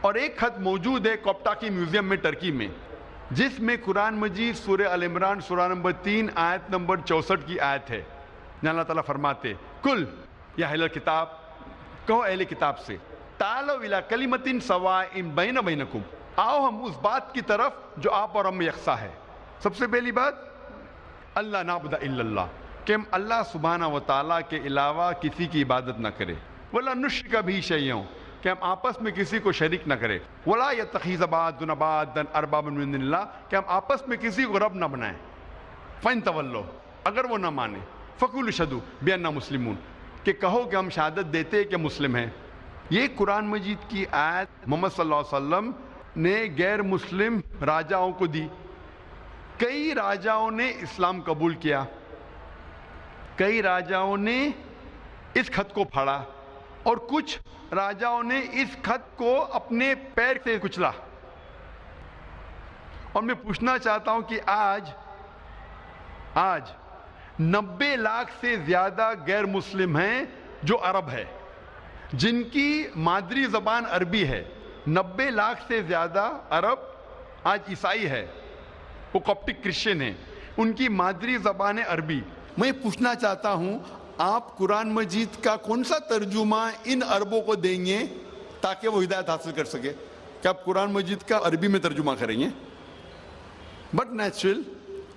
اور ایک خط موجود ہے کوپٹاکی میوزیم میں ٹرکی میں، جس میں قرآن مجید سورہ ال عمران سورہ نمبر 3 آیت نمبر 64 کی آیت ہے، جہاں اللہ تعالیٰ فرماتے کل یا اہل کتاب، کہو اہل کتاب سے، تعالوا الی کلمۃ سواء بین بینکم، آؤ ہم اس بات کی طرف جو آپ اور ہم میں یکساں ہے۔ سب سے پہلی بات اللہ نعبد الا اللہ، کہ ہم اللہ سبحانہ و تعالیٰ کے علاوہ کسی کی عبادت نہ کرے، ولا نشرک بہ شیئا، کہ ہم آپس میں کسی کو شریک نہ کرے، ولا یتخذ بعضنا بعضا اربابا من دون اللہ، کہ ہم آپس میں کسی کو رب نہ بنائیں۔ فَإِن تَوَلَّوْا، اگر وہ نہ مانے، فَقُولُوا اشْهَدُوا بِأَنَّا مُسْلِمُونَ، کہ کہو کہ ہم شہادت دیتے کہ مسلم ہیں۔ یہ قرآن مجید کی آیت محمد صلی اللہ علیہ وسلم نے غیر مسلم راجاؤں کو دی۔ کئی راجاؤں نے اسلام قبول کیا، کئی راجاؤں نے اس خط کو پھاڑا، اور کچھ راجاؤں نے اس خط کو اپنے پیر سے کچلا۔ اور میں پوچھنا چاہتا ہوں کہ آج 90 لاکھ سے زیادہ غیر مسلم ہیں جو عرب ہے، جن کی مادری زبان عربی ہے۔ 90 لاکھ سے زیادہ عرب آج عیسائی ہے، وہ کوپٹک کرسچن ہیں، ان کی مادری زبان ہے عربی۔ میں پوچھنا چاہتا ہوں آپ قرآن مجید کا کون سا ترجمہ ان عربوں کو دیں گے تاکہ وہ ہدایت حاصل کر سکے؟ کہ آپ قرآن مجید کا عربی میں ترجمہ کریں گے؟ بٹ نیچرل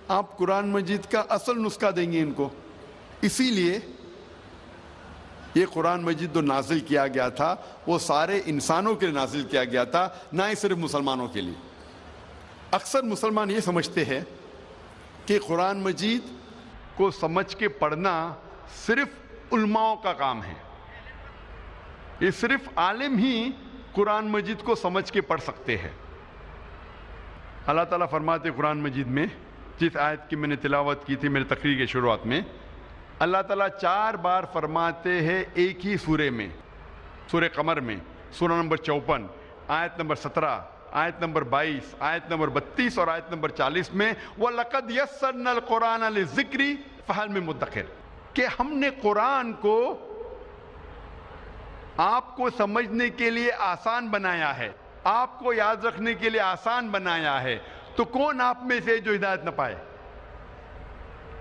آپ قرآن مجید کا اصل نسخہ دیں گے ان کو۔ اسی لیے یہ قرآن مجید جو نازل کیا گیا تھا وہ سارے انسانوں کے لیے نازل کیا گیا تھا، نہ ہی صرف مسلمانوں کے لیے۔ اکثر مسلمان یہ سمجھتے ہیں کہ قرآن مجید کو سمجھ کے پڑھنا صرف علماؤں کا کام ہے، یہ صرف عالم ہی قرآن مجید کو سمجھ کے پڑھ سکتے ہیں۔ اللہ تعالیٰ فرماتے قرآن مجید میں، جس آیت کی میں نے تلاوت کی تھی میرے تقریر کے شروعات میں، اللہ تعالیٰ 4 بار فرماتے ہیں ایک ہی سورے میں، سورہ قمر میں، سورہ نمبر 54 آیت نمبر 17 آیت نمبر 22 آیت نمبر 32 اور آیت نمبر 40 میں وَلَقَدْ يَسَّرْنَا الْقُرْآنَ لِلذِّكْرِ فَهَلْ مِن مُدَّكِرٍ، کہ ہم نے قرآن کو آپ کو سمجھنے کے لیے آسان بنایا ہے، آپ کو یاد رکھنے کے لیے آسان بنایا ہے، تو کون آپ میں سے جو ہدایت نہ پائے؟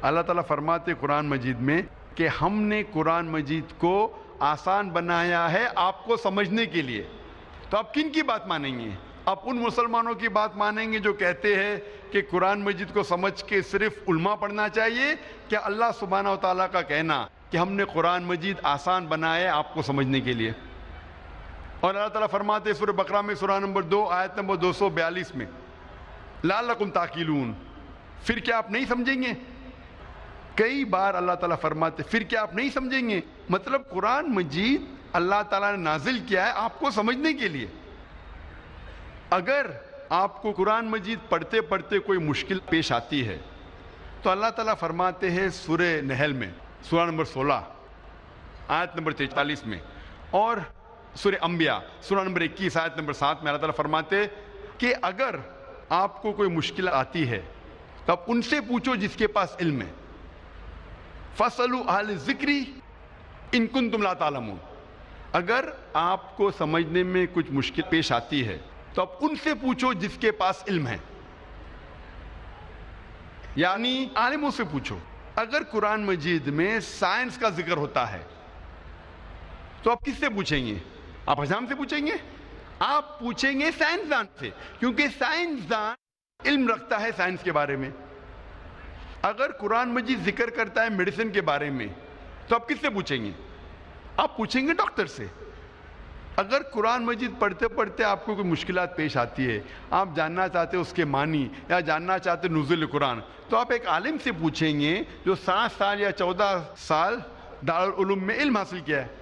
اللہ تعالیٰ فرماتے قرآن مجید میں کہ ہم نے قرآن مجید کو آسان بنایا ہے آپ کو سمجھنے کے لیے۔ تو آپ کن کی بات مانیں گے؟ آپ ان مسلمانوں کی بات مانیں گے جو کہتے ہیں کہ قرآن مجید کو سمجھ کے صرف علماء پڑھنا چاہیے، کیا اللہ سبحانہ و تعالیٰ کا کہنا کہ ہم نے قرآن مجید آسان بنایا ہے آپ کو سمجھنے کے لیے؟ اور اللہ تعالیٰ فرماتے سورہ بقرہ میں سورہ نمبر 2 آیت نمبر 242 میں لعلکم تعقلون، پھر کیا آپ نہیں سمجھیں گے؟ کئی بار اللہ تعالیٰ فرماتے پھر کیا آپ نہیں سمجھیں گے، مطلب قرآن مجید اللہ تعالیٰ نے نازل کیا ہے آپ کو سمجھنے کے لیے۔ اگر آپ کو قرآن مجید پڑھتے پڑھتے کوئی مشکل پیش آتی ہے تو اللہ تعالیٰ فرماتے ہیں سورہ نحل میں سورہ نمبر 16 آیت نمبر 43 میں، اور سورہ انبیاء سورہ نمبر 21 آیت نمبر 7 میں اللہ تعالیٰ فرماتے کہ اگر آپ کو کوئی مشکل آتی ہے تو آپ ان سے پوچھو جس کے پاس علم ہے، فَاسْأَلُوا أَهْلَ الذِّكْرِ إِن كُنتُمْ لَا تَعْلَمُونَ، اگر آپ کو سمجھنے میں کچھ مشکل پیش آتی ہے تو آپ ان سے پوچھو جس کے پاس علم ہے، یعنی عالموں سے پوچھو۔ اگر قرآن مجید میں سائنس کا ذکر ہوتا ہے تو آپ کس سے پوچھیں گے؟ آپ حجام سے پوچھیں گے؟ آپ پوچھیں گے سائنسدان سے، کیونکہ سائنسدان علم رکھتا ہے سائنس کے بارے میں۔ اگر قرآن مجید ذکر کرتا ہے میڈیسن کے بارے میں تو آپ کس سے پوچھیں گے؟ آپ پوچھیں گے ڈاکٹر سے۔ اگر قرآن مجید پڑھتے پڑھتے آپ کو کوئی مشکلات پیش آتی ہے، آپ جاننا چاہتے اس کے معنی یا جاننا چاہتے نزول قرآن، تو آپ ایک عالم سے پوچھیں گے جو 7 سال یا 14 سال دارالعلوم میں علم حاصل کیا ہے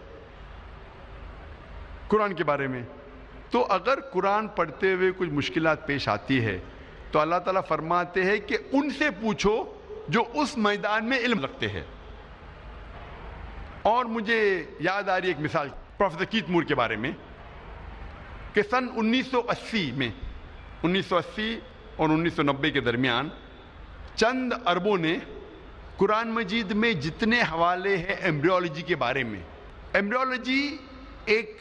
قرآن کے بارے میں۔ تو اگر قرآن پڑھتے ہوئے کچھ مشکلات پیش آتی ہے تو اللہ تعالیٰ فرماتے ہیں کہ ان سے پوچھو جو اس میدان میں علم رکھتے ہیں۔ اور مجھے یاد آ رہی ایک مثال پروفیسر کیت مور کے بارے میں کہ سن 1980 میں 1980 اور 1990 کے درمیان چند عربوں نے قرآن مجید میں جتنے حوالے ہیں ایمبریولوجی کے بارے میں، ایمبریولوجی ایک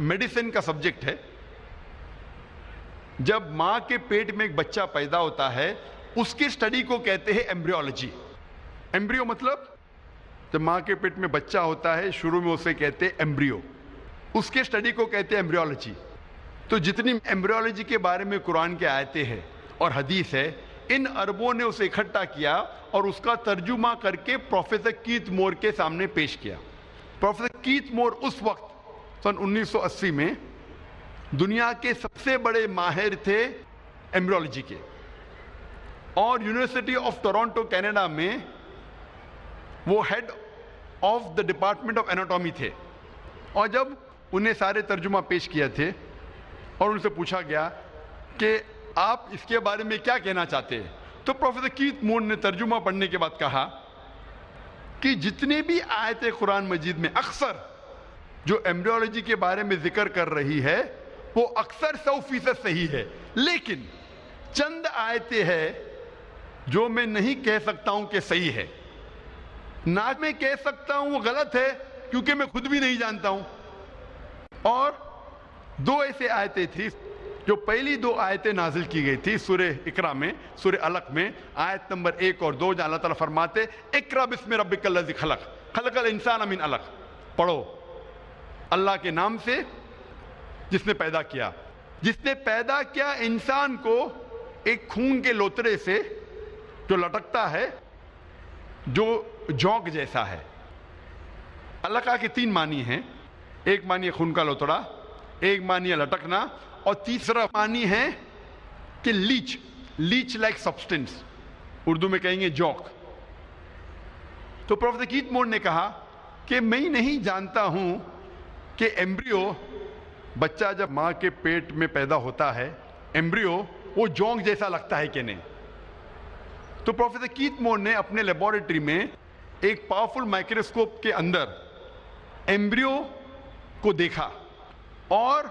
میڈیسن کا سبجیکٹ ہے۔ جب ماں کے پیٹ میں ایک بچہ پیدا ہوتا ہے اس کی سٹڈی کو کہتے ہیں ایمبریولوجی۔ ایمبریو مطلب جب ماں کے پیٹ میں بچہ ہوتا ہے شروع میں اسے کہتے ہیں ایمبریو، اس کے سٹڈی کو کہتے ہیں ایمبریولوجی۔ تو جتنی ایمبریولوجی کے بارے میں قرآن کے آیتیں ہیں اور حدیث ہے، ان عربوں نے اسے اکٹھا کیا اور اس کا ترجمہ کر کے پروفیسر کیت مور کے سامنے پیش کیا۔ پروفیسر کیت مور اس وقت سن 1980 میں دنیا کے سب سے بڑے ماہر تھے ایمبریولوجی کے، اور یونیورسٹی آف ٹورانٹو کینیڈا میں وہ head of the department of anatomy تھے۔ اور جب انہیں سارے ترجمہ پیش کیا تھے اور ان سے پوچھا گیا کہ آپ اس کے بارے میں کیا کہنا چاہتے ہیں، تو پروفیسر کیت مور نے ترجمہ پڑھنے کے بعد کہا کہ جتنے بھی آیتیں قرآن مجید میں اکثر جو ایمبریولوجی کے بارے میں ذکر کر رہی ہے وہ اکثر 100% صحیح ہے، لیکن چند آیتیں ہیں جو میں نہیں کہہ سکتا ہوں کہ صحیح ہے، نہ میں کہہ سکتا ہوں وہ غلط ہے کیونکہ میں خود بھی نہیں جانتا ہوں۔ اور 2 ایسے آیتیں تھی جو پہلی 2 آیتیں نازل کی گئی تھی سورہ اقرا میں، سورہ علق میں آیت نمبر 1 اور 2 جہاں اللہ تعالیٰ فرماتے اقرا بسم ربک الذی خلق خلق الانسان من علق، پڑھو اللہ کے نام سے جس نے پیدا کیا، جس نے پیدا کیا انسان کو ایک خون کے لوترے سے جو لٹکتا ہے، جو جونک جیسا ہے۔ علقہ کے 3 معنی ہیں، ایک معنی ہے خون کا لوتڑا، ایک معنی ہے لٹکنا، اور تیسرا معنی ہے کہ لیچ لائک سبسٹنس، اردو میں کہیں گے جوک۔ تو پروفیسر کیت مور نے کہا کہ میں نہیں جانتا ہوں کہ ایمبریو بچہ جب ماں کے پیٹ میں پیدا ہوتا ہے ایمبریو وہ جونک جیسا لگتا ہے کہ نہیں۔ تو پروفیسر کیت مور نے اپنے لیبارٹری میں ایک پاورفل مائکروسکوپ کے اندر ایمبریو کو دیکھا اور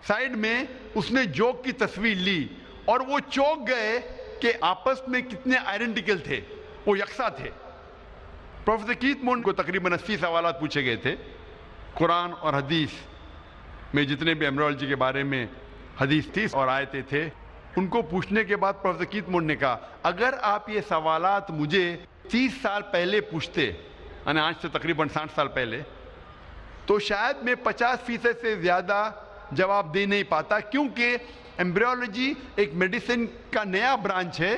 سائڈ میں اس نے جوک کی تصویر لی اور وہ چونک گئے کہ آپس میں کتنے آئیڈینٹیکل تھے، وہ یکساں تھے۔ پروفیسر کیتھ مون کو تقریباً 80 سوالات پوچھے گئے تھے قرآن اور حدیث میں، جتنے بھی ایمبریولوجی کے بارے میں حدیث تھی اور آیتیں تھے، ان کو پوچھنے کے بعد پروفیسر کیتھ مون نے کہا اگر آپ یہ سوالات مجھے 30 سال پہلے پوچھتے، یعنی آج سے تقریباً 60 سال پہلے، تو شاید میں 50% سے زیادہ جواب دے نہیں پاتا، کیونکہ ایمبریولوجی ایک میڈیسن کا نیا برانچ ہے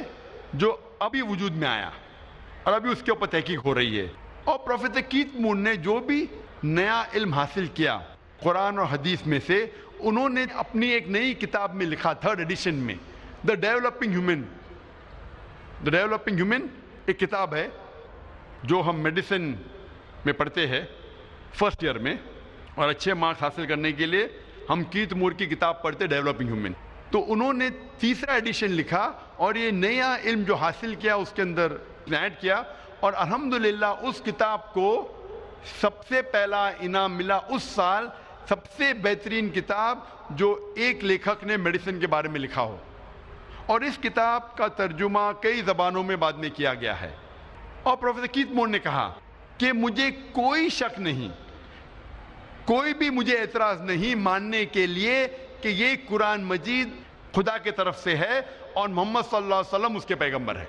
جو ابھی وجود میں آیا اور ابھی اس کے اوپر تحقیق ہو رہی ہے۔ اور پروفیسر کیتھ مون نے جو بھی نیا علم حاصل کیا قرآن اور حدیث میں سے، انہوں نے اپنی ایک نئی کتاب میں لکھا، 3rd ایڈیشن میں، the developing human. The developing human ایک کتاب ہے جو ہم میڈیسن میں پڑھتے ہیں فرسٹ ایئر میں، اور اچھے مارکس حاصل کرنے کے لیے ہم کیتھ مون کی کتاب پڑھتے ڈیولپنگ ہیومن۔ تو انہوں نے 3rd ایڈیشن لکھا اور یہ نیا علم جو حاصل کیا اس کے اندر ایڈ کیا، اور الحمدللہ اس کتاب کو سب سے پہلا انعام ملا اس سال، سب سے بہترین کتاب جو ایک لیکھک نے میڈیسن کے بارے میں لکھا ہو، اور اس کتاب کا ترجمہ کئی زبانوں میں بعد میں کیا گیا ہے۔ اور پروفیسر کیتھ مون نے کہا کہ مجھے کوئی شک نہیں، کوئی بھی مجھے اعتراض نہیں ماننے کے لیے کہ یہ قرآن مجید خدا کے طرف سے ہے اور محمد صلی اللہ علیہ وسلم اس کے پیغمبر ہے۔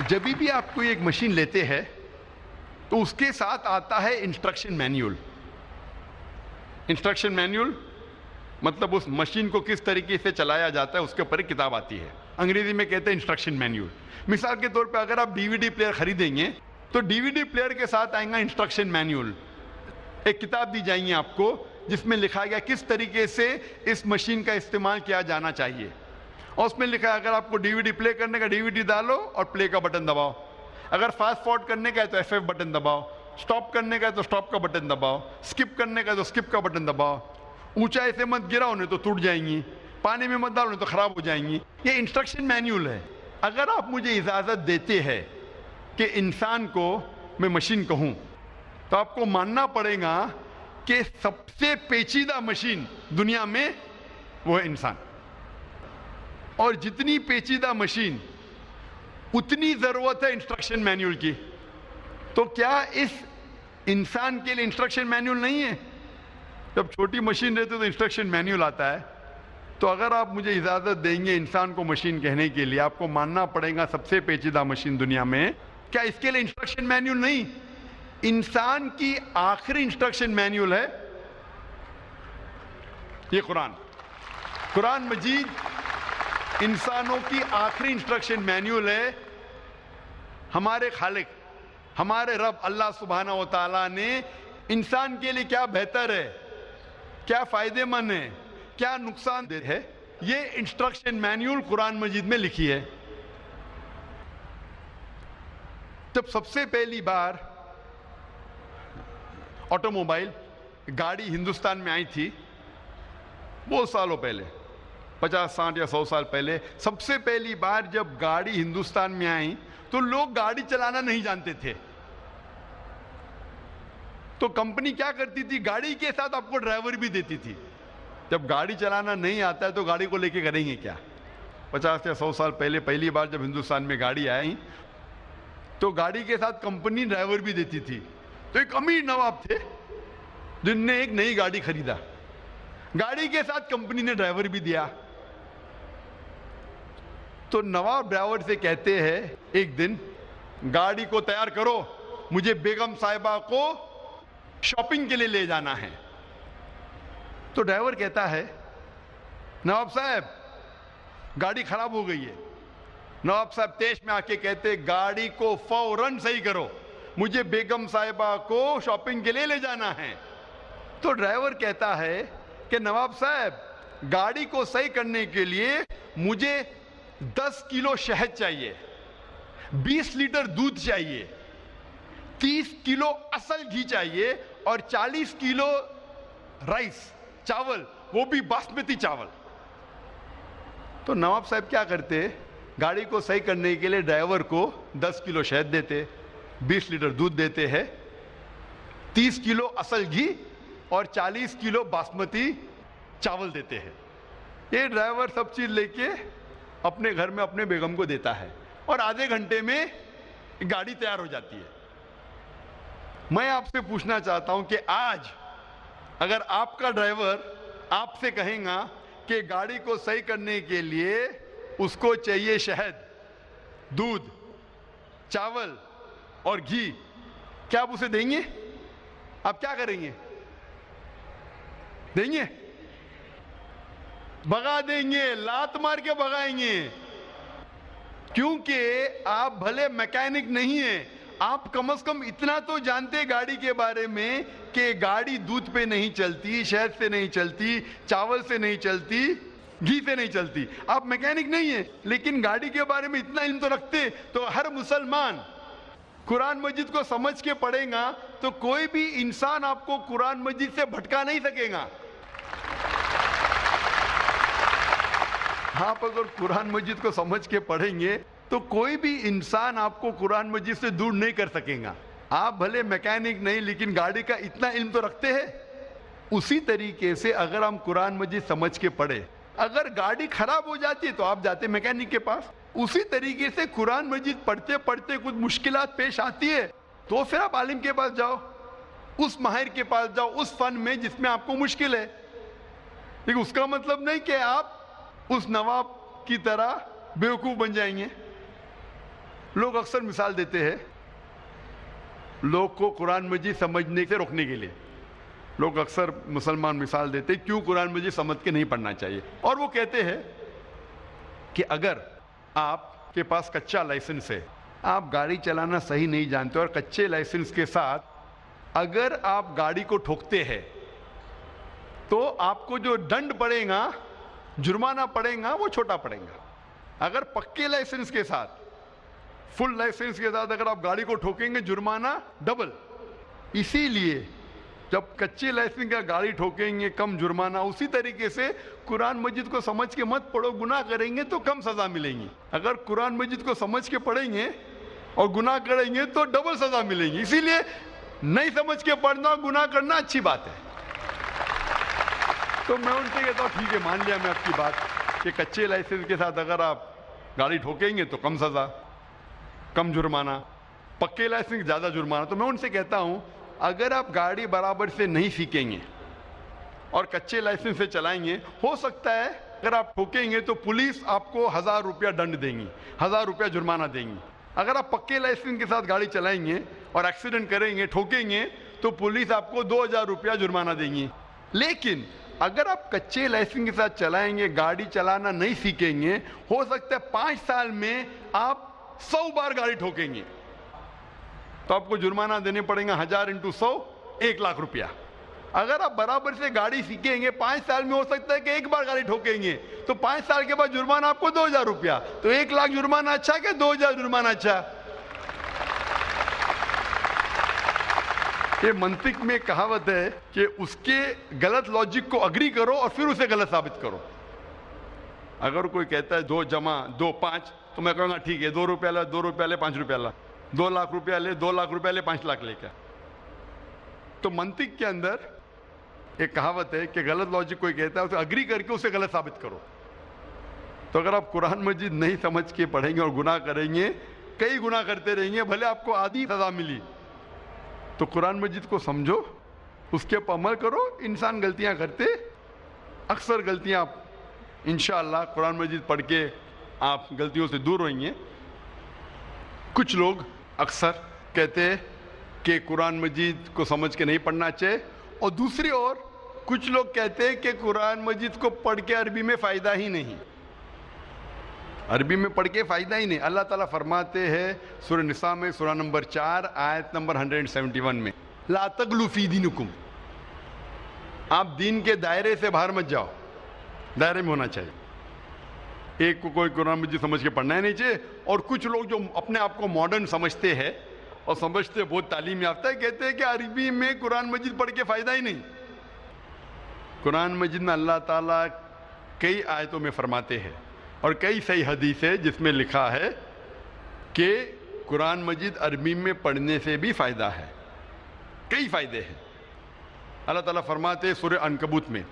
جب بھی آپ کوئی ایک مشین لیتے ہیں تو اس کے ساتھ آتا ہے انسٹرکشن مینیول۔ انسٹرکشن مینیول مطلب اس مشین کو کس طریقے سے چلایا جاتا ہے اس کے اوپر ایک کتاب آتی ہے، انگریزی میں کہتے ہیں انسٹرکشن مینیول۔ مثال کے طور پہ اگر آپ ڈی وی ڈی پلیئر خریدیں گے تو ڈی وی ڈی پلیئر کے ساتھ آئیں گا انسٹرکشن مینیول، ایک کتاب دی جائیں گی آپ کو جس میں لکھا گیا کس طریقے سے اس مشین کا استعمال کیا جانا چاہیے، اور اس میں لکھا ہے اگر آپ کو ڈی وی ڈی پلے کرنے کا ڈی وی ڈی ڈالو اور پلے کا بٹن دباؤ، اگر فاسٹ فارورڈ کرنے کا ہے تو F5 بٹن دباؤ، سٹاپ کرنے کا ہے تو سٹاپ کا بٹن دباؤ، سکپ کرنے کا ہے تو سکپ کا بٹن دباؤ، اونچائی سے مت گراؤ نہیں تو ٹوٹ جائیں گی، پانی میں مت ڈالو نہیں تو خراب ہو جائیں گی۔ یہ انسٹرکشن مینیول ہے۔ اگر آپ مجھے اجازت دیتے ہیں کہ انسان کو میں مشین کہوں تو آپ کو ماننا پڑے گا کہ سب سے پیچیدہ مشین دنیا میں وہ ہے انسان، اور جتنی پیچیدہ مشین اتنی ضرورت ہے انسٹرکشن مینیول کی۔ تو کیا اس انسان کے لیے انسٹرکشن مینیول نہیں ہے؟ جب چھوٹی مشین رہتی تو انسٹرکشن مینیول آتا ہے۔ تو اگر آپ مجھے اجازت دیں گے انسان کو مشین کہنے کے لیے، آپ کو ماننا پڑے گا سب سے پیچیدہ مشین دنیا میں، کیا اس کے لیے انسٹرکشن مینیول نہیں؟ انسان کی آخری انسٹرکشن مینیول ہے یہ قرآن۔ قرآن مجید انسانوں کی آخری انسٹرکشن مینیول ہے۔ ہمارے خالق، ہمارے رب اللہ سبحانہ و تعالیٰ نے انسان کے لیے کیا بہتر ہے، کیا فائدے مند ہے، کیا نقصان دہ ہے، یہ انسٹرکشن مینیول قرآن مجید میں لکھی ہے۔ جب سب سے پہلی بار آٹو موبائل گاڑی ہندوستان میں آئی تھی بہت سالوں پہلے، 50 60 یا 100 سال پہلے، سب سے پہلی بار جب گاڑی ہندوستان میں آئی تو لوگ گاڑی چلانا نہیں جانتے تھے۔ تو کمپنی کیا کرتی تھی، گاڑی کے ساتھ آپ کو ڈرائیور بھی دیتی تھی۔ جب گاڑی چلانا نہیں آتا ہے تو گاڑی کو لے کے کریں گے کیا؟ 50 یا 100 سال پہلے پہلی بار جب ہندوستان میں گاڑی آئی تو گاڑی کے ساتھ کمپنی ڈرائیور بھی دیتی تھی۔ تو ایک امیر نواب تھے جن نے ایک نئی گاڑی خریدا، گاڑی کے ساتھ کمپنی نے ڈرائیور بھی دیا۔ تو نواب ڈرائیور سے کہتے ہیں ایک دن گاڑی کو تیار کرو، مجھے بیگم صاحبہ کو شاپنگ کے لیے لے جانا ہے۔ تو ڈرائیور کہتا ہے نواب صاحب گاڑی خراب ہو گئی ہے۔ نواب صاحب تیش میں آ کے کہتے گاڑی کو فوراً صحیح کرو، مجھے بیگم صاحبہ کو شاپنگ کے لیے لے جانا ہے۔ تو ڈرائیور کہتا ہے کہ نواب صاحب گاڑی کو صحیح کرنے کے لیے مجھے 10 کلو شہد چاہیے، 20 لیٹر دودھ چاہیے، 30 کلو اصل گھی چاہیے اور 40 کلو رائس، چاول، وہ بھی باسمتی چاول۔ تو نواب صاحب کیا کرتے, گاڑی کو صحیح کرنے کے لیے ڈرائیور کو 10 کلو شہد دیتے, 20 لیٹر دودھ دیتے ہیں, 30 کلو اصل گھی اور 40 کلو باسمتی چاول دیتے ہیں. یہ ڈرائیور سب چیز لے کے اپنے گھر میں اپنے بیگم کو دیتا ہے اور آدھے گھنٹے میں گاڑی تیار ہو جاتی ہے. میں آپ سے پوچھنا چاہتا ہوں کہ آج اگر آپ کا ڈرائیور آپ سے کہیں گا کہ گاڑی کو صحیح کرنے کے لیے اس کو چاہیے شہد, دودھ, چاول اور گھی, کیا آپ اسے دیں گے؟ آپ کیا کریں گے؟ دیں گے؟ بھگا دیں گے, لات مار کے بھگائیں گے, کیونکہ آپ بھلے میکینک نہیں ہیں, آپ کم از کم اتنا تو جانتے گاڑی کے بارے میں کہ گاڑی دودھ پہ نہیں چلتی, شہد سے نہیں چلتی, چاول سے نہیں چلتی, گھی سے نہیں چلتی. آپ میکینک نہیں ہیں لیکن گاڑی کے بارے میں اتنا علم تو رکھتے. تو ہر مسلمان قرآن مجید کو سمجھ کے پڑھے گا تو کوئی بھی انسان آپ کو قرآن مجید سے بھٹکا نہیں سکے گا. آپ اگر قرآن مجید کو سمجھ کے پڑھیں گے تو کوئی بھی انسان آپ کو قرآن مجید سے دور نہیں کر سکے گا. آپ بھلے میکینک نہیں لیکن گاڑی کا اتنا علم تو رکھتے ہیں. اسی طریقے سے اگر ہم قرآن مجید سمجھ کے پڑھے, اگر گاڑی خراب ہو جاتی ہے تو آپ جاتے میکینک کے پاس. اسی طریقے سے قرآن مجید پڑھتے پڑھتے کچھ مشکلات پیش آتی ہے تو پھر آپ عالم کے پاس جاؤ, اس ماہر کے پاس جاؤ اس فن میں جس میں آپ کو مشکل ہے. لیکن اس کا مطلب نہیں کہ آپ اس نواب کی طرح بیوقوف بن جائیں گے. لوگ اکثر مثال دیتے ہیں لوگ کو قرآن مجید سمجھنے سے روکنے کے لیے. لوگ اکثر مسلمان مثال دیتے کیوں قرآن مجید سمجھ کے نہیں پڑھنا چاہیے, اور وہ کہتے ہیں کہ اگر آپ کے پاس کچا لائسنس ہے, آپ گاڑی چلانا صحیح نہیں جانتے اور کچے لائسنس کے ساتھ اگر آپ گاڑی کو ٹھوکتے ہیں تو آپ کو جو دنڈ پڑے گا, جرمانہ پڑے گا, وہ چھوٹا پڑے گا. اگر پکے لائسنس کے ساتھ, فل لائسنس کے ساتھ اگر آپ گاڑی کو ٹھوکیں گے جرمانہ ڈبل. اسی لیے جب کچے لائسنس کا گاڑی ٹھوکیں گے کم جرمانہ. اسی طریقے سے قرآن مجید کو سمجھ کے مت پڑھو, گناہ کریں گے تو کم سزا ملے گی. اگر قرآن مجید کو سمجھ کے پڑھیں گے اور گناہ کریں گے تو ڈبل سزا ملے گی. اسی لیے نہیں سمجھ کے پڑھنا اور گناہ کرنا اچھی بات ہے. تو میں ان سے کہتا ہوں ٹھیک ہے, مان لیا میں آپ کی بات کہ کچے لائسنس کے ساتھ اگر آپ گاڑی ٹھوکیں گے تو کم سزا, کم جرمانہ, پکے لائسنس زیادہ جرمانہ. تو میں ان سے کہتا ہوں اگر آپ گاڑی برابر سے نہیں سیکھیں گے اور کچے لائسنس سے چلائیں گے, ہو سکتا ہے اگر آپ ٹھوکیں گے تو پولیس آپ کو 1000 روپیہ دنڈ دیں گی, 1000 روپیہ جرمانہ دیں گی. اگر آپ پکے لائسنس کے ساتھ گاڑی چلائیں گے اور ایکسیڈنٹ کریں گے, ٹھوکیں گے, تو پولیس آپ کو 2000 روپیہ جرمانہ دیں گی. لیکن اگر آپ کچے لائسنس کے ساتھ چلائیں گے, گاڑی چلانا نہیں سیکھیں گے, ہو سکتا ہے 5 سال میں آپ 100 بار گاڑی ٹھوکیں گے تو آپ کو جرمانہ دینے پڑیں گا 1000 × 100 1 لاکھ روپیہ. اگر آپ برابر سے گاڑی سیکھیں گے 5 سال میں ہو سکتا ہے کہ 1 بار گاڑی ٹھوکیں گے تو 5 سال کے بعد جرمانہ آپ کو 2000 روپیہ. تو 1 لاکھ جرمانہ اچھا کہ 2000 جرمانہ اچھا؟ یہ منطق میں کہاوت ہے کہ اس کے غلط لاجک کو اگری کرو اور پھر اسے غلط ثابت کرو. اگر کوئی کہتا ہے 2 + 2 5 تو میں کہوں گا ٹھیک ہے 2 روپیہ لے, 2 روپیہ لے, 5 روپیہ لا, 2 لاکھ روپیہ لے, 2 لاکھ روپیہ لے, 5 لاکھ لے کیا. تو منطق کے اندر ایک کہاوت ہے کہ غلط لاجک کوئی کہتا ہے اسے اگری کر کے اسے غلط ثابت کرو. تو اگر آپ قرآن مجید نہیں سمجھ کے پڑھیں گے اور گناہ کریں گے, کئی گناہ کرتے رہیں گے, بھلے آپ کو آدھی سزا ملی. تو قرآن مجید کو سمجھو, اس کے پر عمل کرو. انسان غلطیاں کرتے, اکثر غلطیاں انشاءاللہ قرآن مجید پڑھ کے آپ غلطیوں سے دور ہوئیں گے. کچھ لوگ اکثر کہتے کہ قرآن مجید کو سمجھ کے نہیں پڑھنا چاہیے, اور دوسری اور کچھ لوگ کہتے کہ قرآن مجید کو پڑھ کے عربی میں فائدہ ہی نہیں, عربی میں پڑھ کے فائدہ ہی نہیں. اللہ تعالیٰ فرماتے ہیں سورہ نساء میں, سورہ نمبر 4 آیت نمبر 171 میں, لا تغلوا فی دینکم, آپ دین کے دائرے سے باہر مت جاؤ, دائرے میں ہونا چاہیے. ایک کو کوئی قرآن مجید سمجھ کے پڑھنا ہی نہیں چاہیے. اور کچھ لوگ جو اپنے آپ کو ماڈرن سمجھتے ہیں اور سمجھتے بہت تعلیم یافتہ ہے, کہتے ہیں کہ عربی میں قرآن مجید پڑھ کے فائدہ ہی نہیں. قرآن مجید میں اللہ تعالیٰ کئی آیتوں میں فرماتے ہیں اور کئی صحیح حدیث ہے جس میں لکھا ہے کہ قرآن مجید عربی میں پڑھنے سے بھی فائدہ ہے، کئی فائدے ہیں۔ اللہ تعالیٰ فرماتے ہیں سورہ عنکبوت میں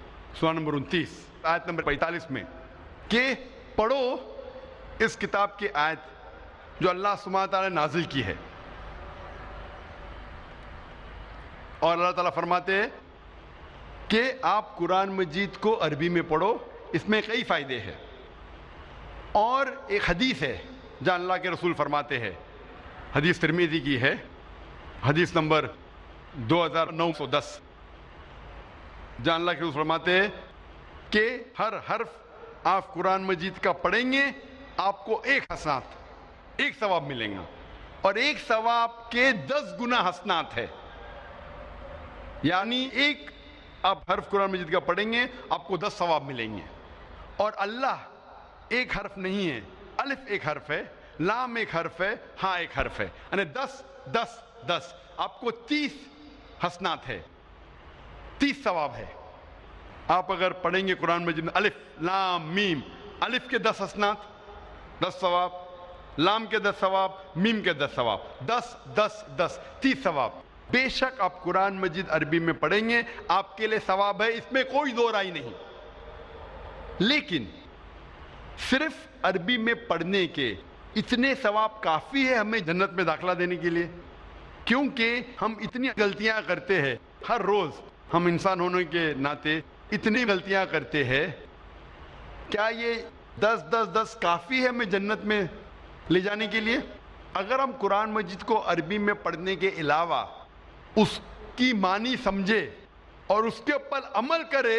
سورہ نمبر 29 آیت نمبر 45 میں کہ پڑھو اس کتاب کی آیت جو اللہ سبحانہ تعالیٰ نے نازل کی ہے، اور اللہ تعالیٰ فرماتے ہیں کہ آپ قرآن مجید کو عربی میں پڑھو، اس میں کئی فائدے ہیں۔ اور ایک حدیث ہے جہاں اللہ کے رسول فرماتے ہیں، حدیث ترمذی کی ہے، حدیث نمبر 2910، جہاں اللہ کے رسول فرماتے ہیں کہ ہر حرف آپ قرآن مجید کا پڑھیں گے آپ کو 1 حسنات، 1 ثواب ملیں گا، اور 1 ثواب کے 10 گنا حسنات ہے، یعنی ایک آپ حرف قرآن مجید کا پڑھیں گے آپ کو 10 ثواب ملیں گے۔ اور اللہ ایک حرف نہیں ہے، الف ایک حرف ہے، لام ایک حرف ہے، ہاں ایک حرف ہے، یعنی 10 10 10 آپ کو 30 حسنات ہے، 30 ثواب ہے۔ آپ اگر پڑھیں گے قرآن مجید میں الف لام میم، الف کے 10 حسنات 10 ثواب، لام کے 10 ثواب، میم کے 10 ثواب، 10 10 10 30 ثواب۔ بے شک آپ قرآن مجید عربی میں پڑھیں گے آپ کے لیے ثواب ہے، اس میں کوئی دو رائے نہیں، لیکن صرف عربی میں پڑھنے کے اتنے ثواب کافی ہے ہمیں جنت میں داخلہ دینے کے لیے؟ کیونکہ ہم اتنی غلطیاں کرتے ہیں ہر روز، ہم انسان ہونے کے ناطے اتنی غلطیاں کرتے ہیں، کیا یہ 10 10 10 کافی ہے ہمیں جنت میں لے جانے کے لیے؟ اگر ہم قرآن مجید کو عربی میں پڑھنے کے علاوہ اس کی معنی سمجھے اور اس کے اوپر عمل کرے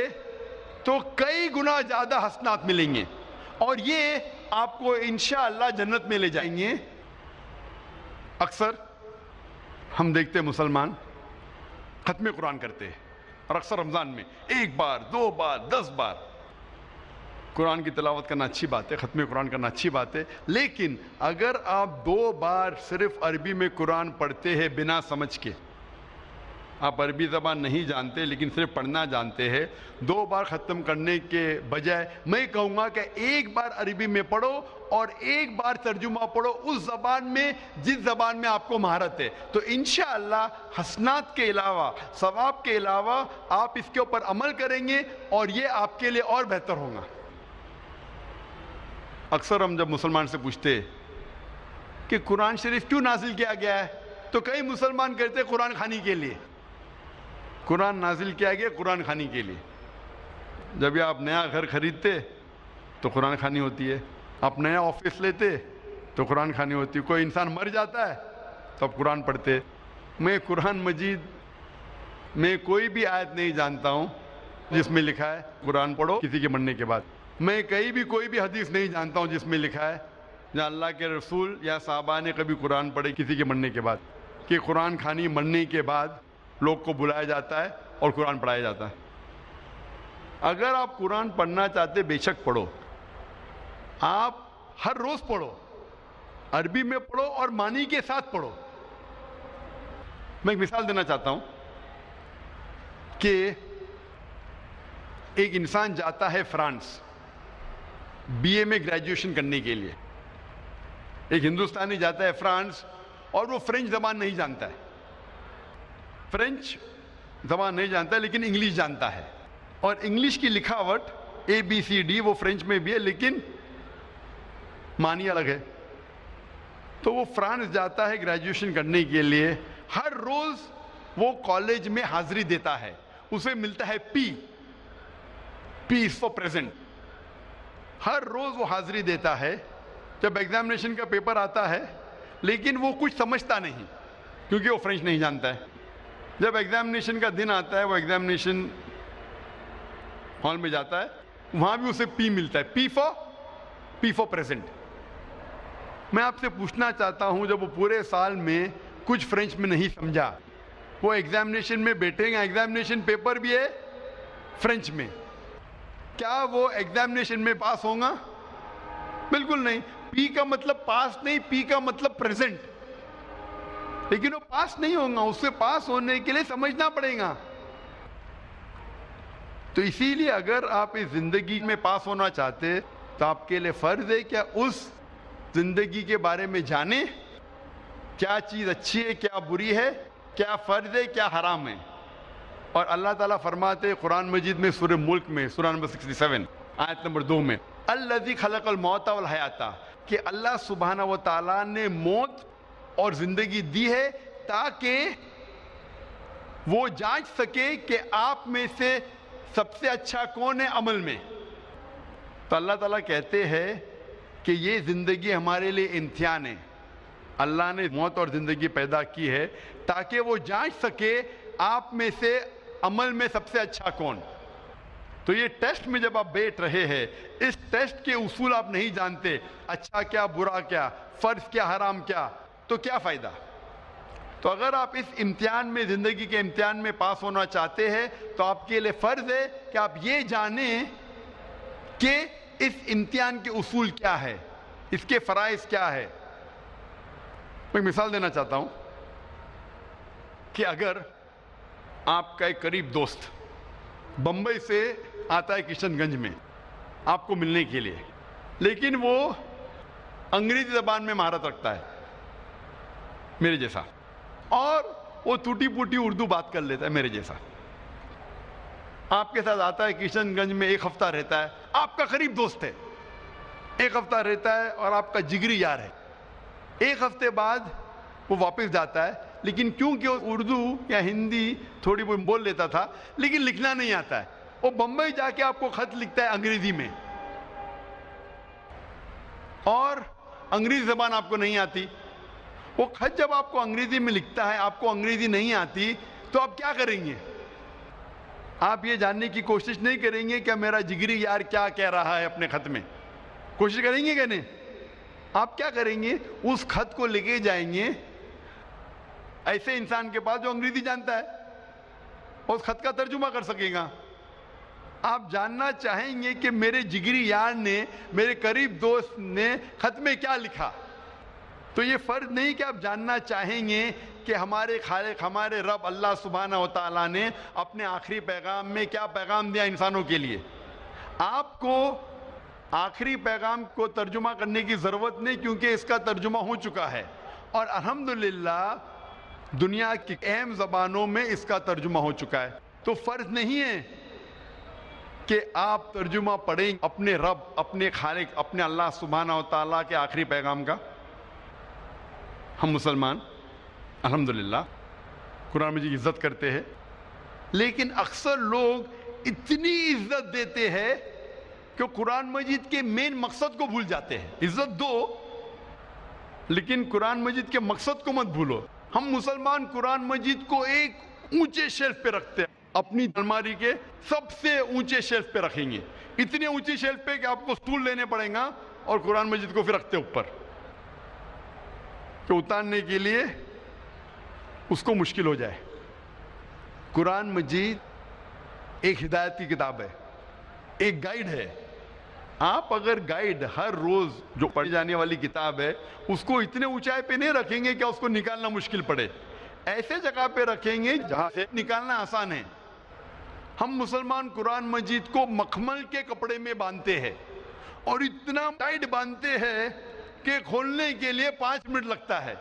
تو کئی گنا زیادہ حسنات ملیں گے، اور یہ آپ کو انشاءاللہ جنت میں لے جائیں گے۔ اکثر ہم دیکھتے مسلمان ختم قرآن کرتے ہیں، اور اکثر رمضان میں 1 بار 2 بار 10 بار قرآن کی تلاوت کرنا اچھی بات ہے، ختم قرآن کرنا اچھی بات ہے، لیکن اگر آپ 2 بار صرف عربی میں قرآن پڑھتے ہیں بنا سمجھ کے، آپ عربی زبان نہیں جانتے لیکن صرف پڑھنا جانتے ہیں، 2 بار ختم کرنے کے بجائے میں کہوں گا کہ 1 بار عربی میں پڑھو اور 1 بار ترجمہ پڑھو اس زبان میں جس زبان میں آپ کو مہارت ہے، تو انشاءاللہ حسنات کے علاوہ ثواب کے علاوہ آپ اس کے اوپر عمل کریں گے اور یہ آپ کے لیے اور بہتر ہوگا۔ اکثر ہم جب مسلمان سے پوچھتے کہ قرآن شریف کیوں نازل کیا گیا ہے تو کئی مسلمان کہتے قرآن خوانی کے لیے۔ قرآن نازل کیا گیا قرآن خوانی کے لیے۔ جب یہ آپ نیا گھر خریدتے تو قرآن خوانی ہوتی ہے، آپ نیا آفس لیتے تو قرآن خوانی ہوتی ہے، کوئی انسان مر جاتا ہے تو آپ قرآن پڑھتے۔ میں قرآن مجید میں کوئی بھی آیت نہیں جانتا ہوں جس میں لکھا ہے قرآن پڑھو کسی کے مرنے کے بعد۔ میں کہیں بھی کوئی بھی حدیث نہیں جانتا ہوں جس میں لکھا ہے جہاں اللہ کے رسول یا صحابہ نے کبھی قرآن پڑھے کسی کے مرنے کے بعد، کہ قرآن خوانی مرنے کے بعد لوگ کو بلایا جاتا ہے اور قرآن پڑھایا جاتا ہے۔ اگر آپ قرآن پڑھنا چاہتے بے شک پڑھو، آپ ہر روز پڑھو، عربی میں پڑھو اور معنی کے ساتھ پڑھو۔ میں ایک مثال دینا چاہتا ہوں کہ ایک انسان جاتا ہے فرانس بی اے میں گریجویشن کرنے کے لیے، ایک ہندوستانی جاتا ہے فرانس اور وہ فرینچ زبان نہیں جانتا ہے، فرینچ زبان نہیں جانتا ہے لیکن انگلش جانتا ہے، اور انگلش کی لکھاوٹ ABCD وہ فرینچ میں بھی ہے لیکن معنی الگ ہے۔ تو وہ فرانس جاتا ہے گریجویشن کرنے کے لیے، ہر روز وہ کالج میں حاضری دیتا ہے، اسے ملتا ہے پی از فار پریزنٹ، ہر روز وہ حاضری دیتا ہے۔ جب ایگزامینیشن کا پیپر آتا ہے لیکن وہ کچھ سمجھتا نہیں کیونکہ وہ فرینچ نہیں جانتا ہے۔ جب ایگزامینیشن کا دن آتا ہے وہ ایگزامینیشن ہال میں جاتا ہے، وہاں بھی اسے پی ملتا ہے، پی فار پریزنٹ۔ میں آپ سے پوچھنا چاہتا ہوں جب وہ پورے سال میں کچھ فرینچ میں نہیں سمجھا، وہ ایگزامینیشن میں بیٹھے گا، ایگزامینیشن پیپر بھی ہے فرینچ میں، کیا وہ ایگزامینیشن میں پاس ہوں گا؟ بالکل نہیں۔ پی کا مطلب پاس نہیں، پی کا مطلب پریزنٹ، لیکن وہ پاس نہیں ہوں گا، اسے پاس ہونے کے لیے سمجھنا پڑے گا۔ تو اسی لیے اگر آپ اس زندگی میں پاس ہونا چاہتے تو آپ کے لیے فرض ہے کیا اس زندگی کے بارے میں جانیں کیا چیز اچھی ہے کیا بری ہے، کیا فرض ہے کیا حرام ہے۔ اور اللہ تعالیٰ فرماتے ہیں قرآن مجید میں سورہ ملک میں سورہ نمبر 67 آیت نمبر 2 میں الذی خلق الموت والحیات، کہ اللہ سبحانہ و تعالیٰ نے موت اور زندگی دی ہے تاکہ وہ جانچ سکے کہ آپ میں سے سب سے اچھا کون ہے عمل میں۔ تو اللہ تعالیٰ کہتے ہیں کہ یہ زندگی ہمارے لیے امتحان ہے، اللہ نے موت اور زندگی پیدا کی ہے تاکہ وہ جانچ سکے آپ میں سے عمل میں سب سے اچھا کون۔ تو یہ ٹیسٹ میں جب آپ بیٹھ رہے ہیں، اس ٹیسٹ کے اصول آپ نہیں جانتے، اچھا کیا برا کیا، فرض کیا حرام کیا، تو کیا فائدہ۔ تو اگر آپ اس امتحان میں زندگی کے امتحان میں پاس ہونا چاہتے ہیں تو آپ کے لیے فرض ہے کہ آپ یہ جانیں کہ اس امتحان کے اصول کیا ہے، اس کے فرائض کیا ہے۔ میں مثال دینا چاہتا ہوں کہ اگر آپ کا ایک قریب دوست بمبئی سے آتا ہے کشن گنج میں آپ کو ملنے کے لیے، لیکن وہ انگریزی زبان میں مہارت رکھتا ہے میرے جیسا، اور وہ ٹوٹی پوٹی اردو بات کر لیتا ہے میرے جیسا، آپ کے ساتھ آتا ہے کشن گنج میں، ایک ہفتہ رہتا ہے، آپ کا قریب دوست ہے، ایک ہفتہ رہتا ہے اور آپ کا جگری یار ہے۔ ایک ہفتے بعد وہ واپس جاتا ہے، لیکن کیونکہ وہ اردو یا ہندی تھوڑی بہت بول لیتا تھا لیکن لکھنا نہیں آتا ہے، وہ بمبئی جا کے آپ کو خط لکھتا ہے انگریزی میں، اور انگریزی زبان آپ کو نہیں آتی۔ وہ خط جب آپ کو انگریزی میں لکھتا ہے، آپ کو انگریزی نہیں آتی، تو آپ کیا کریں گے؟ آپ یہ جاننے کی کوشش نہیں کریں گے کہ میرا جگری یار کیا کہہ رہا ہے اپنے خط میں، کوشش کریں گے کہ نہیں؟ آپ کیا کریں گے؟ اس خط کو لے کے جائیں گے ایسے انسان کے پاس جو انگریزی جانتا ہے، اس خط کا ترجمہ کر سکے گا۔ آپ جاننا چاہیں گے کہ میرے جگری یار نے، میرے قریب دوست نے خط میں کیا لکھا، تو یہ فرض نہیں کہ آپ جاننا چاہیں گے کہ ہمارے خالق، ہمارے رب اللہ سبحانہ و تعالیٰ نے اپنے آخری پیغام میں کیا پیغام دیا انسانوں کے لیے۔ آپ کو آخری پیغام کو ترجمہ کرنے کی ضرورت نہیں، کیونکہ اس کا ترجمہ ہو چکا ہے، اور الحمدللہ دنیا کی اہم زبانوں میں اس کا ترجمہ ہو چکا ہے۔ تو فرض نہیں ہے کہ آپ ترجمہ پڑھیں اپنے رب، اپنے خالق، اپنے اللہ سبحانہ و تعالیٰ کے آخری پیغام کا۔ ہم مسلمان الحمدللہ قرآن مجید کی عزت کرتے ہیں، لیکن اکثر لوگ اتنی عزت دیتے ہیں کہ قرآن مجید کے مین مقصد کو بھول جاتے ہیں۔ عزت دو لیکن قرآن مجید کے مقصد کو مت بھولو۔ ہم مسلمان قرآن مجید کو ایک اونچے شیلف پہ رکھتے ہیں، اپنی الماری کے سب سے اونچے شیلف پہ رکھیں گے، اتنے اونچے شیلف پہ کہ آپ کو سٹول لینے پڑیں گا، اور قرآن مجید کو پھر رکھتے اوپر کہ اتارنے کے لیے اس کو مشکل ہو جائے۔ قرآن مجید ایک ہدایت کی کتاب ہے، ایک گائیڈ ہے۔ آپ اگر گائیڈ ہر روز جو پڑھی جانے والی کتاب ہے اس کو اتنے اونچائی پہ نہیں رکھیں گے کہ اس کو نکالنا مشکل پڑے، ایسے جگہ پہ رکھیں گے جہاں سے نکالنا آسان ہے۔ ہم مسلمان قرآن مجید کو مخمل کے کپڑے میں باندھتے ہیں، اور اتنا ٹائٹ باندھتے ہیں کہ کھولنے کے لیے 5 منٹ لگتا ہے،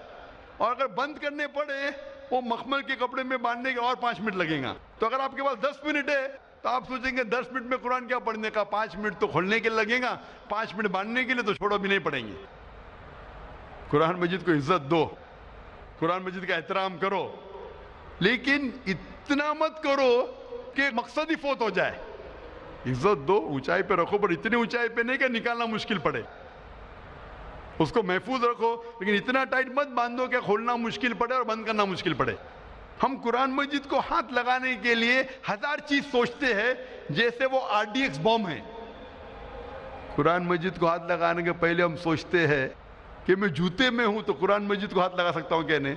اور اگر بند کرنے پڑے وہ مخمل کے کپڑے میں باندھنے کے اور 5 منٹ لگیں گا۔ تو اگر آپ کے پاس 10 منٹ ہے تو آپ سوچیں گے 10 منٹ میں قرآن کیا پڑھنے کا، 5 منٹ تو کھولنے کے لگے گا، 5 منٹ باندھنے کے لیے تو چھوڑو بھی نہیں پڑیں گے۔ قرآن مجید کو عزت دو، قرآن مجید کا احترام کرو، لیکن اتنا مت کرو کہ مقصد ہی فوت ہو جائے۔ عزت دو، اونچائی پہ رکھو، پر اتنی اونچائی پہ نہیں کہ نکالنا مشکل پڑے۔ اس کو محفوظ رکھو، لیکن اتنا ٹائٹ مت باندھو کہ کھولنا مشکل پڑے اور بند کرنا مشکل پڑے۔ ہم قرآن مجید کو ہاتھ لگانے کے لیے 1000 چیز سوچتے ہیں، جیسے وہ RDX بم ہے۔ قرآن مجید کو ہاتھ لگانے کے پہلے ہم سوچتے ہیں کہ میں جوتے میں ہوں تو قرآن مجید کو ہاتھ لگا سکتا ہوں کہ نہیں،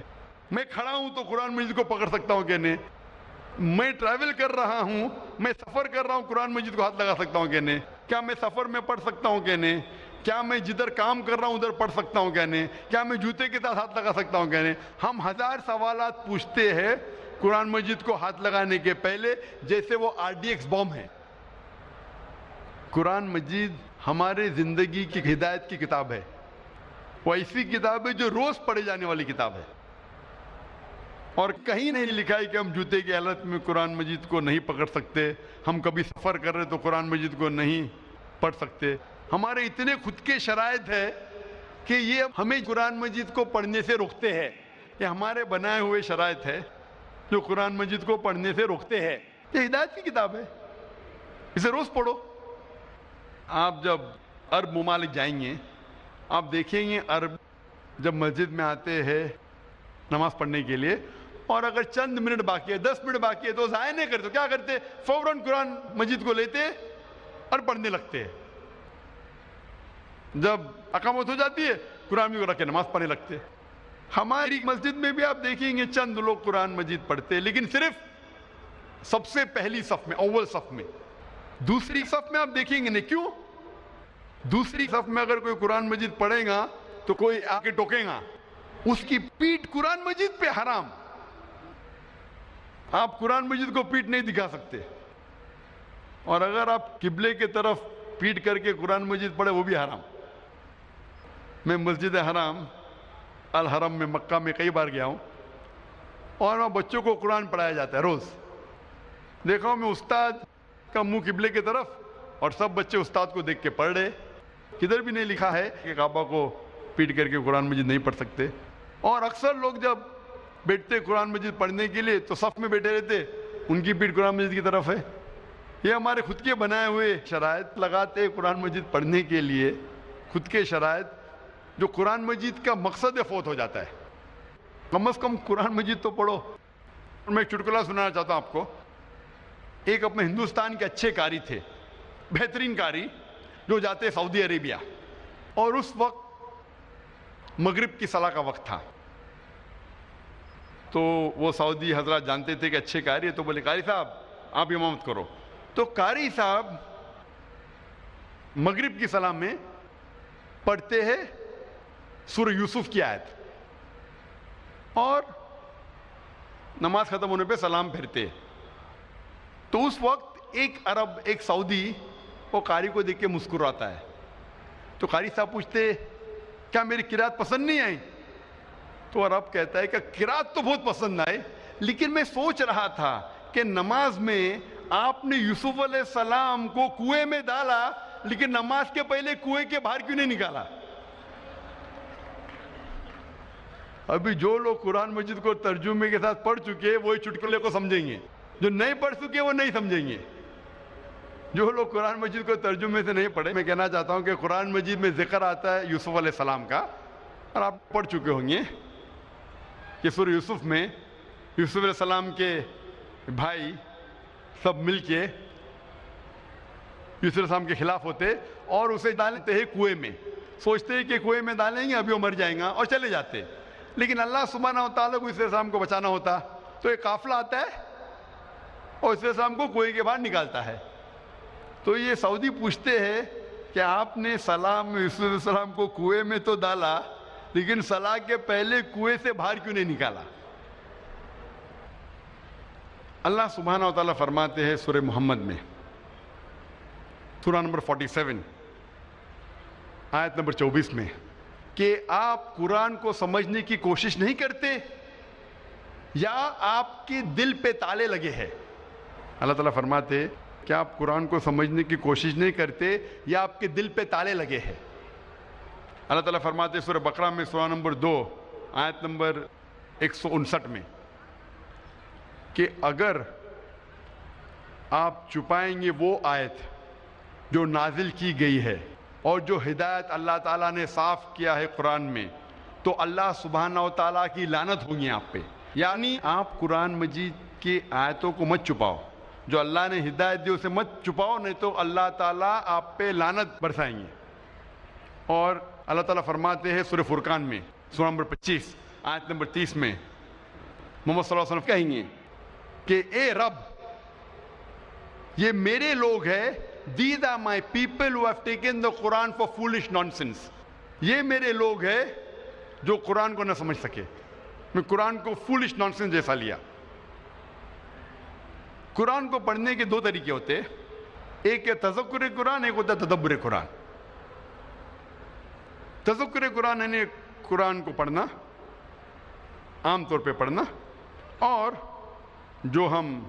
میں کھڑا ہوں تو قرآن مجید کو پکڑ سکتا ہوں کہ نہیں، میں ٹریول کر رہا ہوں، میں سفر کر رہا ہوں، قرآن مجید کو ہاتھ لگا سکتا ہوں کہ نہیں، کیا میں سفر میں پڑھ سکتا ہوں کہ نہیں، کیا میں جدھر کام کر رہا ہوں ادھر پڑھ سکتا ہوں کہ نہیں، کیا میں جوتے کے ساتھ ہاتھ لگا سکتا ہوں کہ نہیں۔ ہم 1000 سوالات پوچھتے ہیں قرآن مجید کو ہاتھ لگانے کے پہلے، جیسے وہ RDX بم ہے۔ قرآن مجید ہمارے زندگی کی ہدایت کی کتاب ہے. وہ ایسی کتاب ہے جو روز پڑھے جانے والی کتاب ہے. اور کہیں نہیں لکھا ہے کہ ہم جوتے کی حالت میں قرآن مجید کو نہیں پکڑ سکتے, ہم کبھی سفر کر رہے تو قرآن مجید کو نہیں پڑھ سکتے. ہمارے اتنے خود کے شرائط ہے کہ یہ ہمیں قرآن مجید کو پڑھنے سے روکتے ہیں. یہ ہمارے بنائے ہوئے شرائط ہے جو قرآن مجید کو پڑھنے سے روکتے ہیں. یہ ہدایت کی کتاب ہے, اسے روز پڑھو. آپ جب عرب ممالک جائیں گے, آپ دیکھیں گے عرب جب مسجد میں آتے ہیں نماز پڑھنے کے لیے, اور اگر چند منٹ باقی ہے, 10 منٹ باقی ہے, تو ضائع نہیں کرتے. کیا کرتے؟ فوراً قرآن مجید کو لیتے اور پڑھنے لگتے. جب اقامت ہو جاتی ہے قرآن مجید کو رکھ کے نماز پڑھنے لگتے. ہماری مسجد میں بھی آپ دیکھیں گے چند لوگ قرآن مجید پڑھتے, لیکن صرف سب سے پہلی صف میں, اول صف میں. دوسری صف میں آپ دیکھیں گے نہیں. کیوں؟ دوسری صف میں اگر کوئی قرآن مجید پڑھے گا تو کوئی آ کے ٹوکے گا, اس کی پیٹھ قرآن مجید پہ حرام. آپ قرآن مجید کو پیٹھ نہیں دکھا سکتے. اور اگر آپ قبلے کی طرف پیٹھ کر کے قرآن مجید پڑھے وہ بھی حرام. میں مسجد حرام الحرم میں مکہ میں کئی بار گیا ہوں, اور وہاں بچوں کو قرآن پڑھایا جاتا ہے روز. دیکھا ہوں میں استاد کا منہ قبلے کی طرف, اور سب بچے استاد کو دیکھ کے پڑھ رہے. کدھر بھی نہیں لکھا ہے کہ کعبہ کو پیٹ کر کے قرآن مجید نہیں پڑھ سکتے. اور اکثر لوگ جب بیٹھتے قرآن مجید پڑھنے کے لیے تو صف میں بیٹھے رہتے, ان کی پیٹھ قرآن مجید کی طرف ہے. یہ ہمارے خود کے بنائے ہوئے شرائط لگاتے قرآن مجید پڑھنے کے لیے, خود کے شرائط, جو قرآن مجید کا مقصد فوت ہو جاتا ہے. کم از کم قرآن مجید تو پڑھو. میں ایک چٹکلا سنانا چاہتا ہوں آپ کو. ایک اپنے ہندوستان کے اچھے قاری تھے, بہترین قاری, جو جاتے سعودی عربیہ, اور اس وقت مغرب کی صلاح کا وقت تھا. تو وہ سعودی حضرات جانتے تھے کہ اچھے قاری ہے, تو بولے قاری صاحب آپ امامت کرو. تو قاری صاحب مغرب کی صلاح میں پڑھتے ہیں سورہ یوسف کی آیت, اور نماز ختم ہونے پہ سلام پھیرتے. تو اس وقت ایک عرب, ایک سعودی, وہ قاری کو دیکھ کے مسکراتا ہے. تو قاری صاحب پوچھتے کیا میری قرات پسند نہیں آئی؟ تو عرب کہتا ہے کہ قرات تو بہت پسند آئے, لیکن میں سوچ رہا تھا کہ نماز میں آپ نے یوسف علیہ السلام کو کنویں میں ڈالا, لیکن نماز کے پہلے کنویں کے باہر کیوں نہیں نکالا؟ ابھی جو لوگ قرآن مجید کو ترجمے کے ساتھ پڑھ چکے وہی چٹکلے کو سمجھیں گے, جو نہیں پڑھ چکے وہ نہیں سمجھیں گے. جو لوگ قرآن مجید کو ترجمے سے نہیں پڑھے, میں کہنا چاہتا ہوں کہ قرآن مجید میں ذکر آتا ہے یوسف علیہ السلام کا, اور آپ پڑھ چکے ہوں گے کہ سورہ یوسف میں یوسف علیہ السلام کے بھائی سب مل کے یوسف علیہ السلام کے خلاف ہوتے اور اسے ڈالتے ہیں کنویں میں. سوچتے ہیں کہ کنویں میں ڈالیں گے ابھی وہ مر جائیں گا, اور چلے جاتے. لیکن اللہ سبحانہ و تعالیٰ کو یوسف علیہ السلام کو بچانا ہوتا, تو ایک قافلہ آتا ہے اور یوسف علیہ السلام کو کنویں کے باہر نکالتا ہے. تو یہ سعودی پوچھتے ہیں کہ آپ نے سلام یوسف علیہ السلام کو کنویں میں تو ڈالا, لیکن صلاح کے پہلے کنویں سے باہر کیوں نہیں نکالا؟ اللہ سبحانہ و تعالیٰ فرماتے ہیں سورہ محمد میں, سورہ نمبر 47 آیت نمبر 24 میں, کہ آپ قرآن کو سمجھنے کی کوشش نہیں کرتے یا آپ کے دل پہ تالے لگے ہیں. اللہ تعالیٰ فرماتے کہ آپ قرآن کو سمجھنے کی کوشش نہیں کرتے یا آپ کے دل پہ تالے لگے ہیں. اللہ تعالیٰ فرماتے سورہ بقرہ میں سورہ نمبر 2 آیت نمبر 159 میں کہ اگر آپ چھپائیں گے وہ آیت جو نازل کی گئی ہے اور جو ہدایت اللہ تعالیٰ نے صاف کیا ہے قرآن میں, تو اللہ سبحانہ و تعالیٰ کی لعنت ہوگی آپ پہ. یعنی آپ قرآن مجید کی آیتوں کو مت چھپاؤ, جو اللہ نے ہدایت دی اسے مت چھپاؤ, نہیں تو اللہ تعالیٰ آپ پہ لعنت برسائیں گے. اور اللہ تعالیٰ فرماتے ہیں سورہ فرقان میں سورہ نمبر 25 آیت نمبر 30 میں محمد صلی اللہ علیہ وسلم کہیں گے کہ اے رب, یہ میرے لوگ ہیں, these are my people who have taken the Quran for foolish nonsense. یہ میرے لوگ ہیں جو قرآن کو نہ سمجھ سکے. میں قرآن کو foolish nonsense جیسا لیا. قرآن کو پڑھنے کے 2 طریقے ہوتے ہیں. ایک ہے تذکر قرآن، ایک ہوتا ہے تدبر قرآن۔ تذکر قرآن یعنی قرآن کو پڑھنا، عام طور پہ پڑھنا، اور جو ہم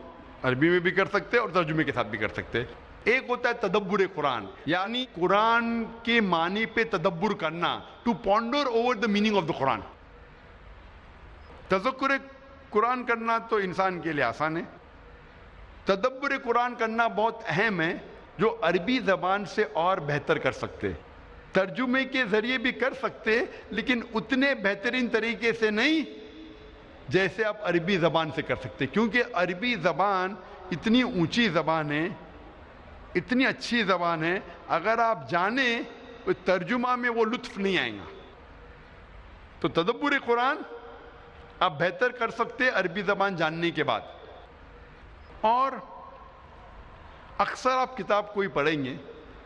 عربی میں بھی کر سکتے اور ترجمے کے ساتھ بھی کر سکتے۔ ایک ہوتا ہے تدبر قرآن، یعنی قرآن کے معنی پہ تدبر کرنا، to ponder over the meaning of the Quran. تذکر قرآن کرنا تو انسان کے لیے آسان ہے، تدبر قرآن کرنا بہت اہم ہے، جو عربی زبان سے اور بہتر کر سکتے، ترجمے کے ذریعے بھی کر سکتے، لیکن اتنے بہترین طریقے سے نہیں جیسے آپ عربی زبان سے کر سکتے، کیونکہ عربی زبان اتنی اونچی زبان ہے، اتنی اچھی زبان ہے، اگر آپ جانیں ترجمہ میں وہ لطف نہیں آئے گا۔ تو تدبر قرآن آپ بہتر کر سکتے عربی زبان جاننے کے بعد۔ اور اکثر آپ کتاب کوئی پڑھیں گے،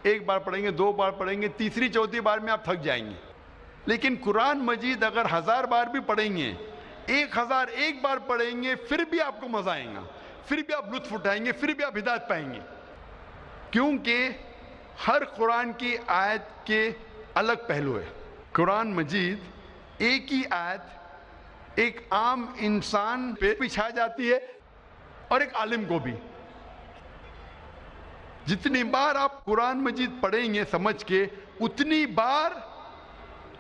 ایک بار پڑھیں گے، دو بار پڑھیں گے، تیسری چوتھی بار میں آپ تھک جائیں گے، لیکن قرآن مجید اگر 1000 بار بھی پڑھیں گے، 1001 بار پڑھیں گے، پھر بھی آپ کو مزہ آئے گا، پھر بھی آپ لطف اٹھائیں گے، پھر بھی آپ ہدایت پائیں گے، کیونکہ ہر قرآن کی آیت کے الگ پہلو ہے۔ قرآن مجید ایک ہی آیت ایک عام انسان پہ بھی چھا جاتی ہے اور ایک عالم کو بھی۔ جتنی بار آپ قرآن مجید پڑھیں گے سمجھ کے، اتنی بار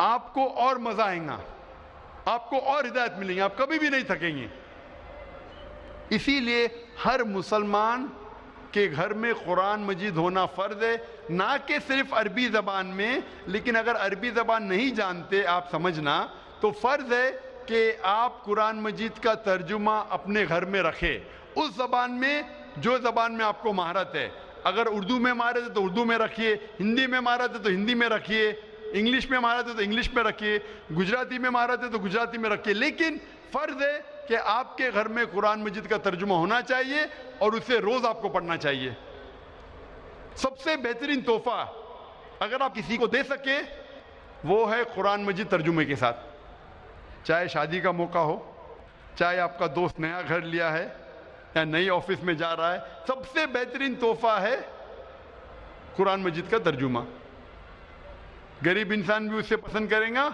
آپ کو اور مزہ آئے گا، آپ کو اور ہدایت ملیں گی، آپ کبھی بھی نہیں تھکیں گے۔ اسی لیے ہر مسلمان کے گھر میں قرآن مجید ہونا فرض ہے، نہ کہ صرف عربی زبان میں، لیکن اگر عربی زبان نہیں جانتے آپ سمجھنا، تو فرض ہے کہ آپ قرآن مجید کا ترجمہ اپنے گھر میں رکھیں، اس زبان میں جو زبان میں آپ کو مہارت ہے۔ اگر اردو میں مہارت ہے تو اردو میں رکھیے، ہندی میں مہارت ہے تو ہندی میں رکھیے، انگلش میں مہارت ہے تو انگلش میں رکھیے، گجراتی میں مہارت ہے تو گجراتی میں رکھیے، لیکن فرض ہے کہ آپ کے گھر میں قرآن مجید کا ترجمہ ہونا چاہیے اور اسے روز آپ کو پڑھنا چاہیے۔ سب سے بہترین تحفہ اگر آپ کسی کو دے سکے وہ ہے قرآن مجید ترجمے کے ساتھ، چاہے شادی کا موقع ہو، چاہے آپ کا دوست نیا گھر لیا ہے یا نئی آفس میں جا رہا ہے، سب سے بہترین تحفہ ہے قرآن مجید کا ترجمہ۔ غریب انسان بھی اسے پسند کرے گا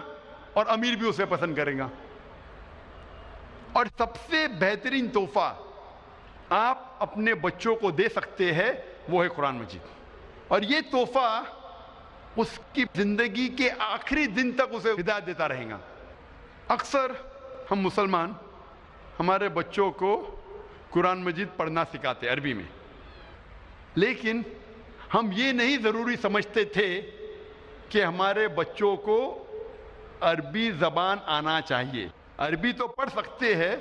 اور امیر بھی اسے پسند کرے گا۔ اور سب سے بہترین تحفہ آپ اپنے بچوں کو دے سکتے ہیں وہ ہے قرآن مجید، اور یہ تحفہ اس کی زندگی کے آخری دن تک اسے ہدایت دیتا رہے گا۔ اکثر ہم مسلمان ہمارے بچوں کو قرآن مجید پڑھنا سکھاتے عربی میں، لیکن ہم یہ نہیں ضروری سمجھتے تھے کہ ہمارے بچوں کو عربی زبان آنا چاہیے۔ عربی تو پڑھ سکتے ہیں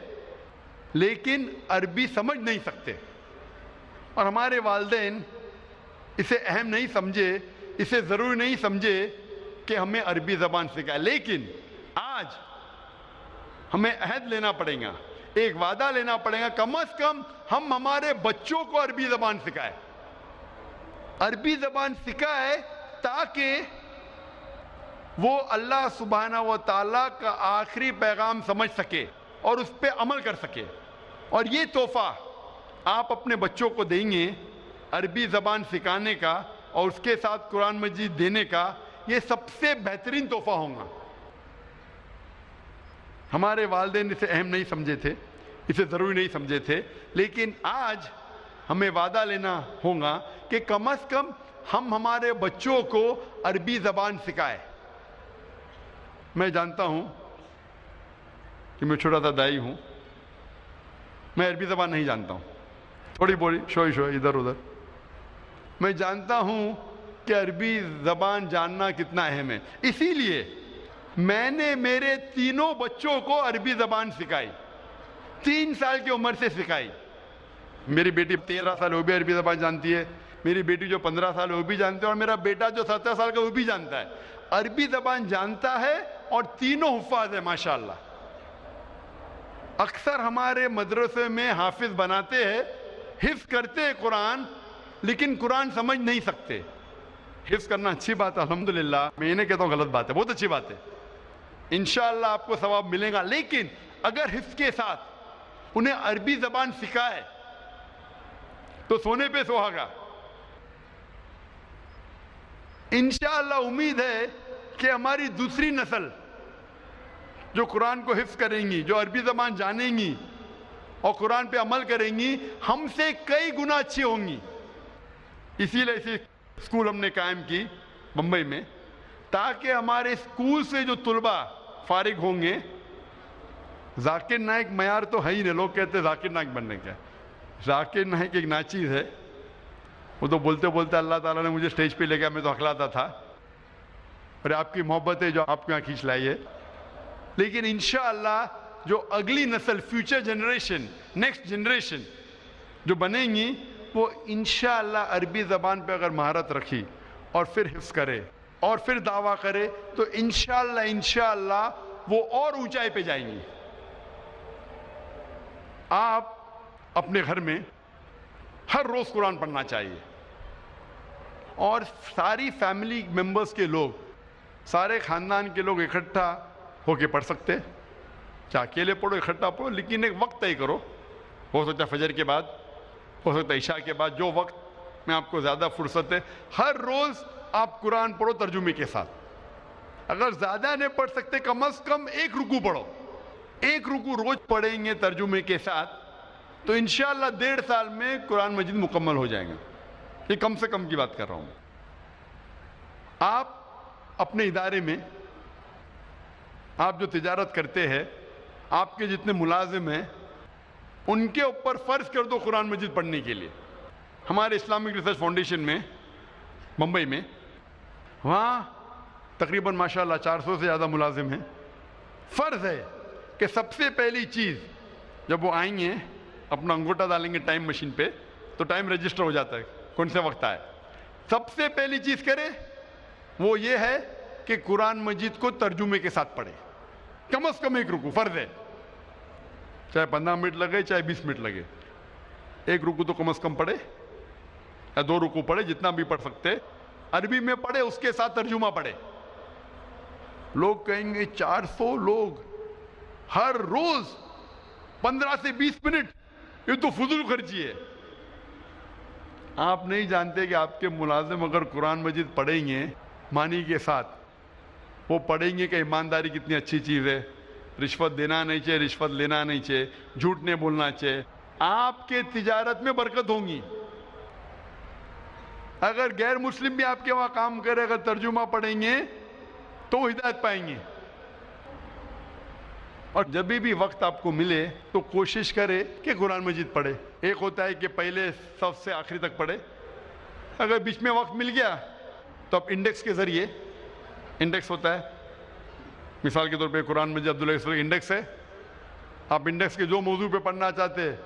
لیکن عربی سمجھ نہیں سکتے، اور ہمارے والدین اسے اہم نہیں سمجھے، اسے ضروری نہیں سمجھے کہ ہمیں عربی زبان سکھائے۔ لیکن آج ہمیں عہد لینا پڑے گا، ایک وعدہ لینا پڑے گا، کم از کم ہم ہمارے بچوں کو عربی زبان سکھائے، عربی زبان سکھائے تاکہ وہ اللہ سبحانہ و تعالیٰ کا آخری پیغام سمجھ سکے اور اس پہ عمل کر سکے۔ اور یہ تحفہ آپ اپنے بچوں کو دیں گے عربی زبان سکھانے کا اور اس کے ساتھ قرآن مجید دینے کا، یہ سب سے بہترین تحفہ ہوگا۔ ہمارے والدین اسے اہم نہیں سمجھے تھے، اسے ضروری نہیں سمجھے تھے، لیکن آج ہمیں وعدہ لینا ہوگا کہ کم از کم ہم ہمارے بچوں کو عربی زبان سکھائے۔ میں جانتا ہوں کہ میں چھوٹا سا دائی ہوں، میں عربی زبان نہیں جانتا ہوں، تھوڑی بولی شوئی شوئی ادھر ادھر۔ میں جانتا ہوں کہ عربی زبان جاننا کتنا اہم ہے، اسی لیے میں نے میرے تینوں بچوں کو عربی زبان سکھائی، 3 سال کی عمر سے سکھائی۔ میری بیٹی 13 سال وہ بھی عربی زبان جانتی ہے، میری بیٹی جو 15 سال وہ بھی جانتی ہے، اور میرا بیٹا جو 17 سال کا وہ بھی جانتا ہے، عربی زبان جانتا ہے، اور تینوں حفاظ ہیں ماشاءاللہ۔ اکثر ہمارے مدرسے میں حافظ بناتے ہیں، حفظ کرتے ہیں قرآن، لیکن قرآن سمجھ نہیں سکتے۔ حفظ کرنا اچھی بات ہے الحمدللہ، میں یہ نہیں کہتا ہوں غلط بات ہے، بہت اچھی بات ہے، انشاءاللہ آپ کو ثواب ملے گا، لیکن اگر حفظ کے ساتھ انہیں عربی زبان سکھائے تو سونے پہ سہاگا۔ انشاءاللہ امید ہے کہ ہماری دوسری نسل جو قرآن کو حفظ کریں گی، جو عربی زبان جانیں گی اور قرآن پہ عمل کریں گی، ہم سے کئی گنا اچھی ہوں گی۔ اسی لیے اسی اسکول ہم نے قائم کی بمبئی میں، تاکہ ہمارے اسکول سے جو طلباء فارغ ہوں گے، ذاکر نائک معیار تو ہے ہی نہیں، لوگ کہتے ہیں ذاکر نائک بننے کا۔ ذاکر نائک ایک ناچیز ہے، وہ تو بولتے بولتے اللہ تعالیٰ نے مجھے اسٹیج پہ لے گیا، میں تو ہکلاتا تھا، اور آپ کی محبت ہے جو آپ کو یہاں کھینچ لائی ہے۔ لیکن انشاءاللہ جو اگلی نسل، فیوچر جنریشن، نیکسٹ جنریشن جو بنیں گی، وہ انشاءاللہ عربی زبان پہ اگر مہارت رکھی اور پھر حفظ کرے اور پھر دعویٰ کرے تو انشاءاللہ وہ اور اونچائی پہ جائیں گی۔ آپ اپنے گھر میں ہر روز قرآن پڑھنا چاہیے، اور ساری فیملی ممبرز کے لوگ، سارے خاندان کے لوگ اکٹھا ہو کے پڑھ سکتے، چاہے اکیلے پڑھو اکٹھا پڑھو، لیکن ایک وقت طے کرو، ہو سکتا ہے فجر کے بعد، ہو سکتا ہے عشاء کے بعد، جو وقت میں آپ کو زیادہ فرصت ہے، ہر روز آپ قرآن پڑھو ترجمے کے ساتھ۔ اگر زیادہ نہیں پڑھ سکتے، کم از کم ایک رکوع پڑھو، ایک رکوع روز پڑھیں گے ترجمے کے ساتھ تو انشاءاللہ 1.5 سال میں قرآن مجید مکمل ہو جائیں گا۔ یہ کم سے کم کی بات کر رہا ہوں۔ آپ اپنے ادارے میں، آپ جو تجارت کرتے ہیں، آپ کے جتنے ملازم ہیں، ان کے اوپر فرض کر دو قرآن مجید پڑھنے کے لیے۔ ہمارے اسلامک ریسرچ فاؤنڈیشن میں ممبئی میں، وہاں تقریباً ماشاءاللہ 400 سے زیادہ ملازم ہیں۔ فرض ہے کہ سب سے پہلی چیز جب وہ آئیں گے، اپنا انگوٹھا ڈالیں گے ٹائم مشین پہ تو ٹائم رجسٹر ہو جاتا ہے کون سے وقت آئے۔ سب سے پہلی چیز کرے وہ یہ ہے کہ قرآن مجید کو ترجمے کے ساتھ پڑھے، کم از کم ایک رکوع فرض ہے، چاہے 15 منٹ لگے چاہے 20 منٹ لگے، ایک رکوع تو کم از کم پڑھے یا 2 رکوع پڑھے، جتنا بھی پڑھ سکتے، عربی میں پڑھے، اس کے ساتھ ترجمہ پڑھے۔ لوگ کہیں گے 400 لوگ ہر روز 15 سے 20 منٹ، یہ تو فضول خرچی ہے۔ آپ نہیں جانتے کہ آپ کے ملازم اگر قرآن مجید پڑھیں گے معنی کے ساتھ، وہ پڑھیں گے کہ ایمانداری کتنی اچھی چیز ہے، رشوت دینا نہیں چاہیے، رشوت لینا نہیں چاہیے، جھوٹ نہیں بولنا چاہیے، آپ کے تجارت میں برکت ہوں گی۔ اگر غیر مسلم بھی آپ کے وہاں کام کرے، اگر ترجمہ پڑھیں گے تو وہ ہدایت پائیں گے۔ اور جب بھی وقت آپ کو ملے تو کوشش کرے کہ قرآن مجید پڑھے۔ ایک ہوتا ہے کہ پہلے صف سے آخری تک پڑھے، اگر بیچ میں وقت مل گیا تو آپ انڈیکس کے ذریعے، انڈیکس ہوتا ہے مثال کے طور پہ قرآن مجید عبداللہ اسلام انڈیکس ہے، آپ انڈیکس کے جو موضوع پہ پڑھنا چاہتے ہیں،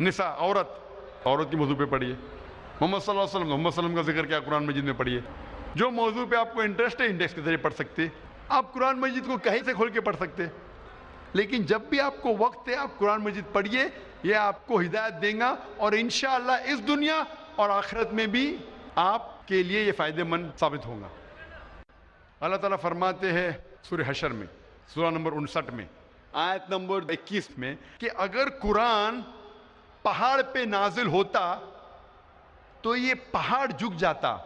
نساء عورت کی موضوع پہ پڑھیے، محمد صلی اللہ علیہ وسلم، محمد صلی اللہ علیہ وسلم کا ذکر کیا قرآن مجید میں پڑھیے، جو موضوع پہ آپ کو انٹرسٹ ہے انڈیکس کے ذریعے پڑھ سکتے۔ آپ قرآن مجید کو کہیں سے کھول کے پڑھ سکتے، لیکن جب بھی آپ کو وقت ہے آپ قرآن مجید پڑھیے، یہ آپ کو ہدایت دیں گا، اور انشاءاللہ اس دنیا اور آخرت میں بھی آپ کے لیے یہ فائدہ مند ثابت ہوگا۔ اللہ تعالیٰ فرماتے ہیں سورہ حشر میں، سورہ نمبر 59 میں، آیت نمبر 21 میں، کہ اگر قرآن پہاڑ پہ نازل ہوتا تو یہ پہاڑ جھک جاتا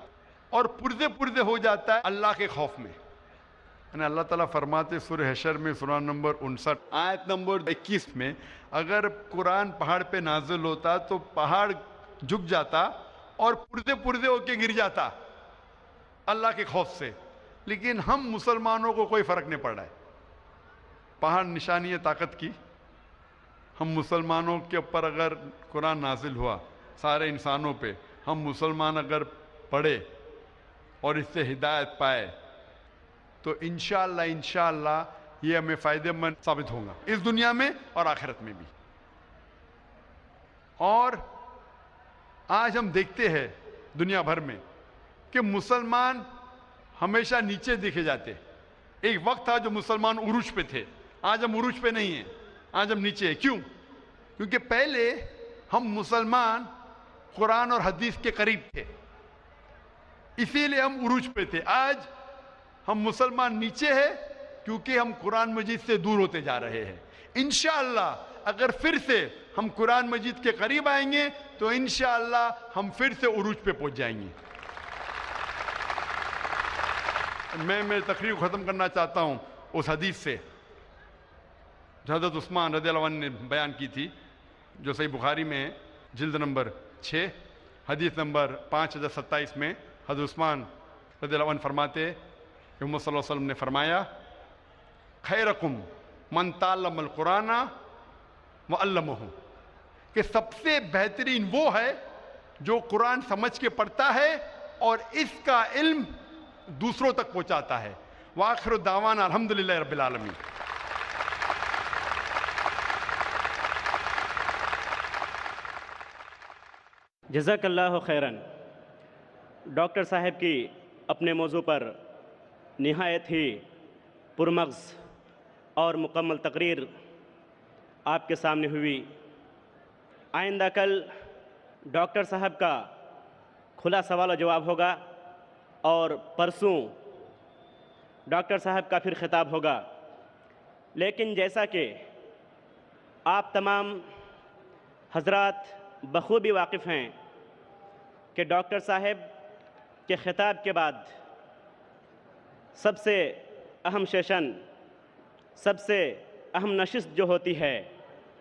اور پرزے ہو جاتا ہے اللہ کے خوف میں۔ یعنی اللہ تعالیٰ فرماتے سورہ حشر میں سورہ نمبر 59 آیت نمبر 21 میں، اگر قرآن پہاڑ پہ نازل ہوتا تو پہاڑ جھک جاتا اور پرزے ہو کے گر جاتا اللہ کے خوف سے، لیکن ہم مسلمانوں کو کوئی فرق نہیں پڑ رہا ہے۔ پہاڑ نشانی ہے طاقت کی، ہم مسلمانوں کے اوپر اگر قرآن نازل ہوا، سارے انسانوں پہ، ہم مسلمان اگر پڑھے اور اس سے ہدایت پائے تو انشاءاللہ یہ ہمیں فائدہ مند ثابت ہوگا اس دنیا میں اور آخرت میں بھی۔ اور آج ہم دیکھتے ہیں دنیا بھر میں کہ مسلمان ہمیشہ نیچے دیکھے جاتے۔ ایک وقت تھا جو مسلمان عروج پہ تھے، آج ہم عروج پہ نہیں ہیں، آج ہم نیچے ہیں۔ کیوں؟ کیونکہ پہلے ہم مسلمان قرآن اور حدیث کے قریب تھے، اسی لیے ہم عروج پہ تھے۔ آج ہم مسلمان نیچے ہیں کیونکہ ہم قرآن مجید سے دور ہوتے جا رہے ہیں۔ انشاءاللہ اگر پھر سے ہم قرآن مجید کے قریب آئیں گے تو انشاءاللہ ہم پھر سے عروج پہ پہنچ جائیں گے۔ میں میری تقریر کو ختم کرنا چاہتا ہوں اس حدیث سے جو حضرت عثمان رضی اللہ عنہ نے بیان کی تھی، جو صحیح بخاری میں ہے، جلد نمبر 6 حدیث نمبر 5027 میں حضرت عثمان رضی اللہ عنہ فرماتے کہ محمد صلی اللہ علیہ وسلم نے فرمایا خیرکم من تعلم القرآن وعلمہ، کہ سب سے بہترین وہ ہے جو قرآن سمجھ کے پڑھتا ہے اور اس کا علم دوسروں تک پہنچاتا ہے۔ وآخر دعوانا الحمدللہ رب العالمین۔ جزاک اللہ خیراً۔ ڈاکٹر صاحب کی اپنے موضوع پر نہایت ہی پرمغز اور مکمل تقریر آپ کے سامنے ہوئی۔ آئندہ کل ڈاکٹر صاحب کا کھلا سوال و جواب ہوگا اور پرسوں ڈاکٹر صاحب کا پھر خطاب ہوگا۔ لیکن جیسا کہ آپ تمام حضرات بخوبی واقف ہیں کہ ڈاکٹر صاحب کے خطاب کے بعد سب سے اہم سیشن، سب سے اہم نشست جو ہوتی ہے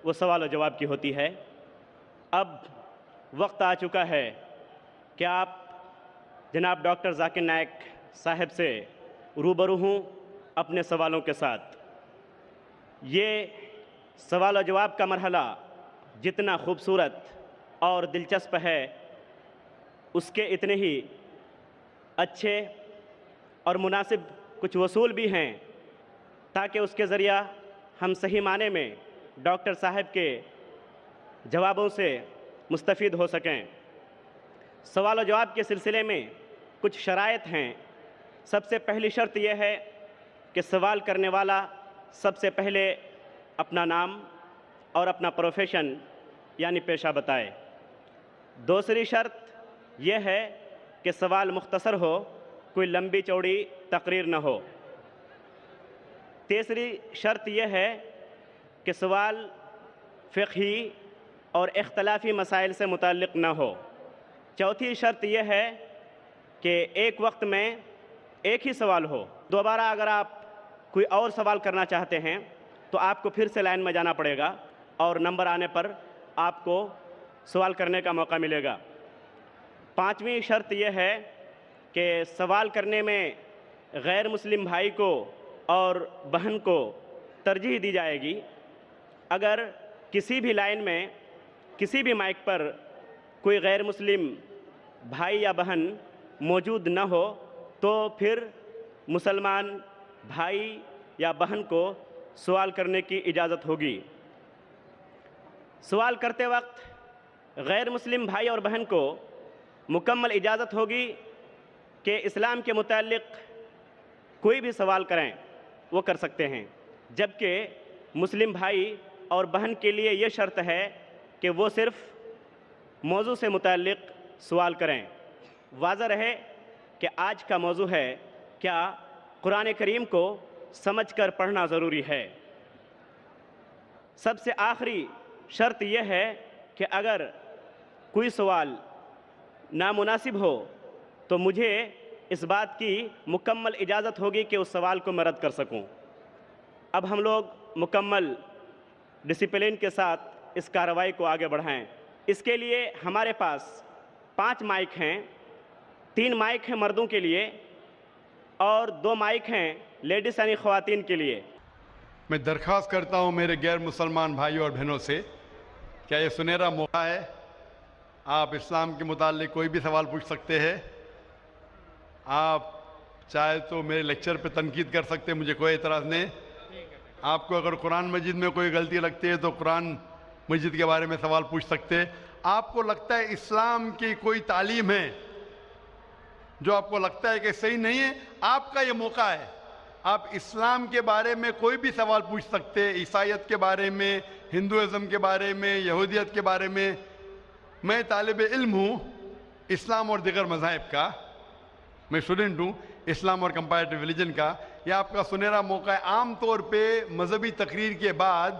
وہ سوال و جواب کی ہوتی ہے۔ اب وقت آ چکا ہے کہ آپ جناب ڈاکٹر ذاکر نائک صاحب سے روبرو ہوں اپنے سوالوں کے ساتھ۔ یہ سوال و جواب کا مرحلہ جتنا خوبصورت اور دلچسپ ہے، اس کے اتنے ہی اچھے اور مناسب کچھ اصول بھی ہیں، تاکہ اس کے ذریعہ ہم صحیح معنی میں ڈاکٹر صاحب کے جوابوں سے مستفید ہو سکیں۔ سوال و جواب کے سلسلے میں کچھ شرائط ہیں۔ سب سے پہلی شرط یہ ہے کہ سوال کرنے والا سب سے پہلے اپنا نام اور اپنا پروفیشن یعنی پیشہ بتائے۔ دوسری شرط یہ ہے کہ سوال مختصر ہو، کوئی لمبی چوڑی تقریر نہ ہو۔ تیسری شرط یہ ہے کہ سوال فقہی اور اختلافی مسائل سے متعلق نہ ہو۔ چوتھی شرط یہ ہے کہ ایک وقت میں ایک ہی سوال ہو۔ دوبارہ اگر آپ کوئی اور سوال کرنا چاہتے ہیں تو آپ کو پھر سے لائن میں جانا پڑے گا اور نمبر آنے پر آپ کو سوال کرنے کا موقع ملے گا۔ پانچویں شرط یہ ہے کہ سوال کرنے میں غیر مسلم بھائی کو اور بہن کو ترجیح دی جائے گی۔ اگر کسی بھی لائن میں کسی بھی مائک پر کوئی غیر مسلم بھائی یا بہن موجود نہ ہو تو پھر مسلمان بھائی یا بہن کو سوال کرنے کی اجازت ہوگی۔ سوال کرتے وقت غیر مسلم بھائی اور بہن کو مکمل اجازت ہوگی کہ اسلام کے متعلق کوئی بھی سوال کریں وہ کر سکتے ہیں، جبکہ مسلم بھائی اور بہن کے لیے یہ شرط ہے کہ وہ صرف موضوع سے متعلق سوال کریں۔ واضح رہے کہ آج کا موضوع ہے کیا قرآن کریم کو سمجھ کر پڑھنا ضروری ہے۔ سب سے آخری شرط یہ ہے کہ اگر کوئی سوال نامناسب ہو تو مجھے اس بات کی مکمل اجازت ہوگی کہ اس سوال کو میں رد کر سکوں۔ اب ہم لوگ مکمل ڈسپلن کے ساتھ اس کارروائی کو آگے بڑھائیں۔ اس کے لیے ہمارے پاس 5 مائک ہیں، 3 مائک ہیں مردوں کے لیے اور 2 مائک ہیں لیڈیز یعنی خواتین کے لیے۔ میں درخواست کرتا ہوں میرے غیر مسلمان بھائیوں اور بہنوں سے، کیا یہ سنہرا موقع ہے؟ آپ اسلام کے متعلق کوئی بھی سوال پوچھ سکتے ہیں۔ آپ چاہے تو میرے لیکچر پہ تنقید کر سکتے ہیں، مجھے کوئی اعتراض نہیں۔ آپ کو اگر قرآن مجید میں کوئی غلطی لگتی ہے تو قرآن مجید کے بارے میں سوال پوچھ سکتے۔ آپ کو لگتا ہے اسلام کی کوئی تعلیم ہے جو آپ کو لگتا ہے کہ صحیح نہیں ہے، آپ کا یہ موقع ہے، آپ اسلام کے بارے میں کوئی بھی سوال پوچھ سکتے، عیسائیت کے بارے میں، ہندوازم کے بارے میں، یہودیت کے بارے میں۔ میں طالب علم ہوں اسلام اور دیگر مذاہب کا، میں اسٹوڈنٹ ہوں اسلام اور کمپیریٹیو ریلیجن کا۔ یہ آپ کا سنہرا موقع ہے۔ عام طور پہ مذہبی تقریر کے بعد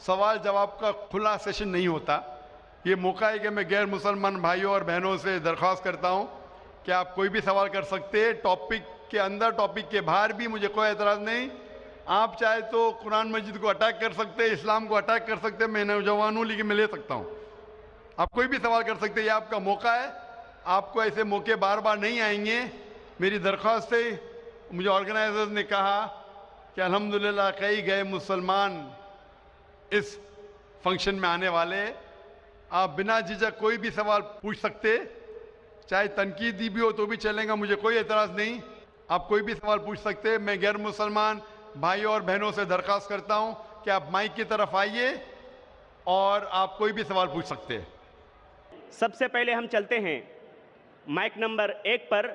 سوال جواب کا کھلا سیشن نہیں ہوتا۔ یہ موقع ہے کہ میں غیر مسلمان بھائیوں اور بہنوں سے درخواست کرتا ہوں کہ آپ کوئی بھی سوال کر سکتے ہیں، ٹاپک کے اندر ٹاپک کے باہر بھی مجھے کوئی اعتراض نہیں. آپ چاہے تو قرآن مجید کو اٹیک کر سکتے, اسلام کو اٹیک کر سکتے, میں نوجوان ہوں لیکن میں لے سکتا ہوں. آپ کوئی بھی سوال کر سکتے, یہ آپ کا موقع ہے. آپ کو ایسے موقع بار بار نہیں آئیں گے. میری درخواست ہے, مجھے آرگنائزرز نے کہا کہ الحمدللہ کئی گئے مسلمان اس فنکشن میں آنے والے. آپ بنا جھجک کوئی بھی سوال پوچھ سکتے, چاہے تنقیدی بھی ہو تو بھی چلیں گا, مجھے کوئی اعتراض نہیں. آپ کوئی بھی سوال پوچھ سکتے. میں غیر مسلمان بھائیوں اور بہنوں سے درخواست کرتا ہوں کہ آپ مائک کی طرف آئیے اور آپ کوئی بھی سوال پوچھ سکتے. سب سے پہلے ہم چلتے ہیں مائک نمبر 1 پر.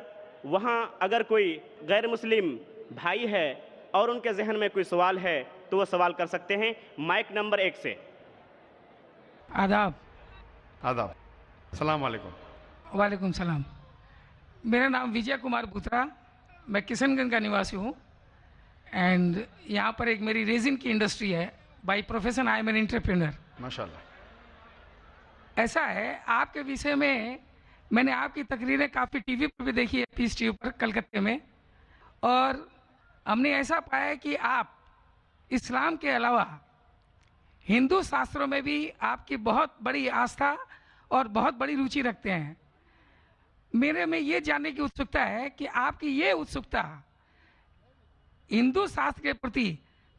وہاں اگر کوئی غیر مسلم بھائی ہے اور ان کے ذہن میں کوئی سوال ہے تو وہ سوال کر سکتے ہیں مائک نمبر 1 سے. آداب. آداب. السلام علیکم. وعلیکم السلام. میرا نام وجے کمار بوترا, میں کشن گنج کا نواسی ہوں اینڈ یہاں پر ایک میری ریزن کی انڈسٹری ہے. By profession I am an entrepreneur. ماشاء اللہ. ایسا ہے, آپ کے وشے میں نے آپ کی تقریریں کافی ٹی وی پر بھی دیکھی ہے, پیس ٹی وی پر کلکتے میں, اور ہم نے ایسا پایا کہ آپ اسلام کے علاوہ ہندو شاستروں میں بھی آپ کی بہت بڑی آستھا اور بہت بڑی روچی رکھتے ہیں. میرے میں یہ جاننے کی اتسکتا ہے کہ آپ کی یہ اتسکتا ہندو شاستر کے پرتی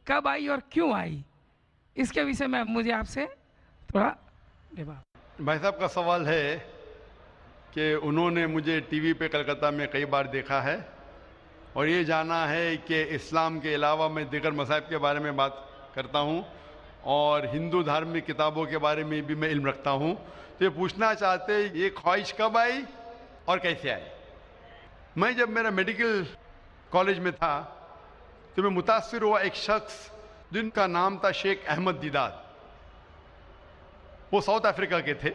کب آئی اور کیوں آئی, اس کے وشے میں مجھے آپ سے تھوڑا بھائی صاحب کا سوال ہے کہ انہوں نے مجھے ٹی وی پہ کلکتہ میں کئی بار دیکھا ہے اور یہ جانا ہے کہ اسلام کے علاوہ میں دیگر مذاہب کے بارے میں بات کرتا ہوں اور ہندو دھارمک کتابوں کے بارے میں بھی میں علم رکھتا ہوں. تو یہ پوچھنا چاہتے یہ خواہش کب آئی اور کیسے آئی. میں جب میرا میڈیکل کالج میں تھا تو میں متاثر ہوا ایک شخص جن کا نام تھا شیخ احمد دیداد. وہ ساؤتھ افریقہ کے تھے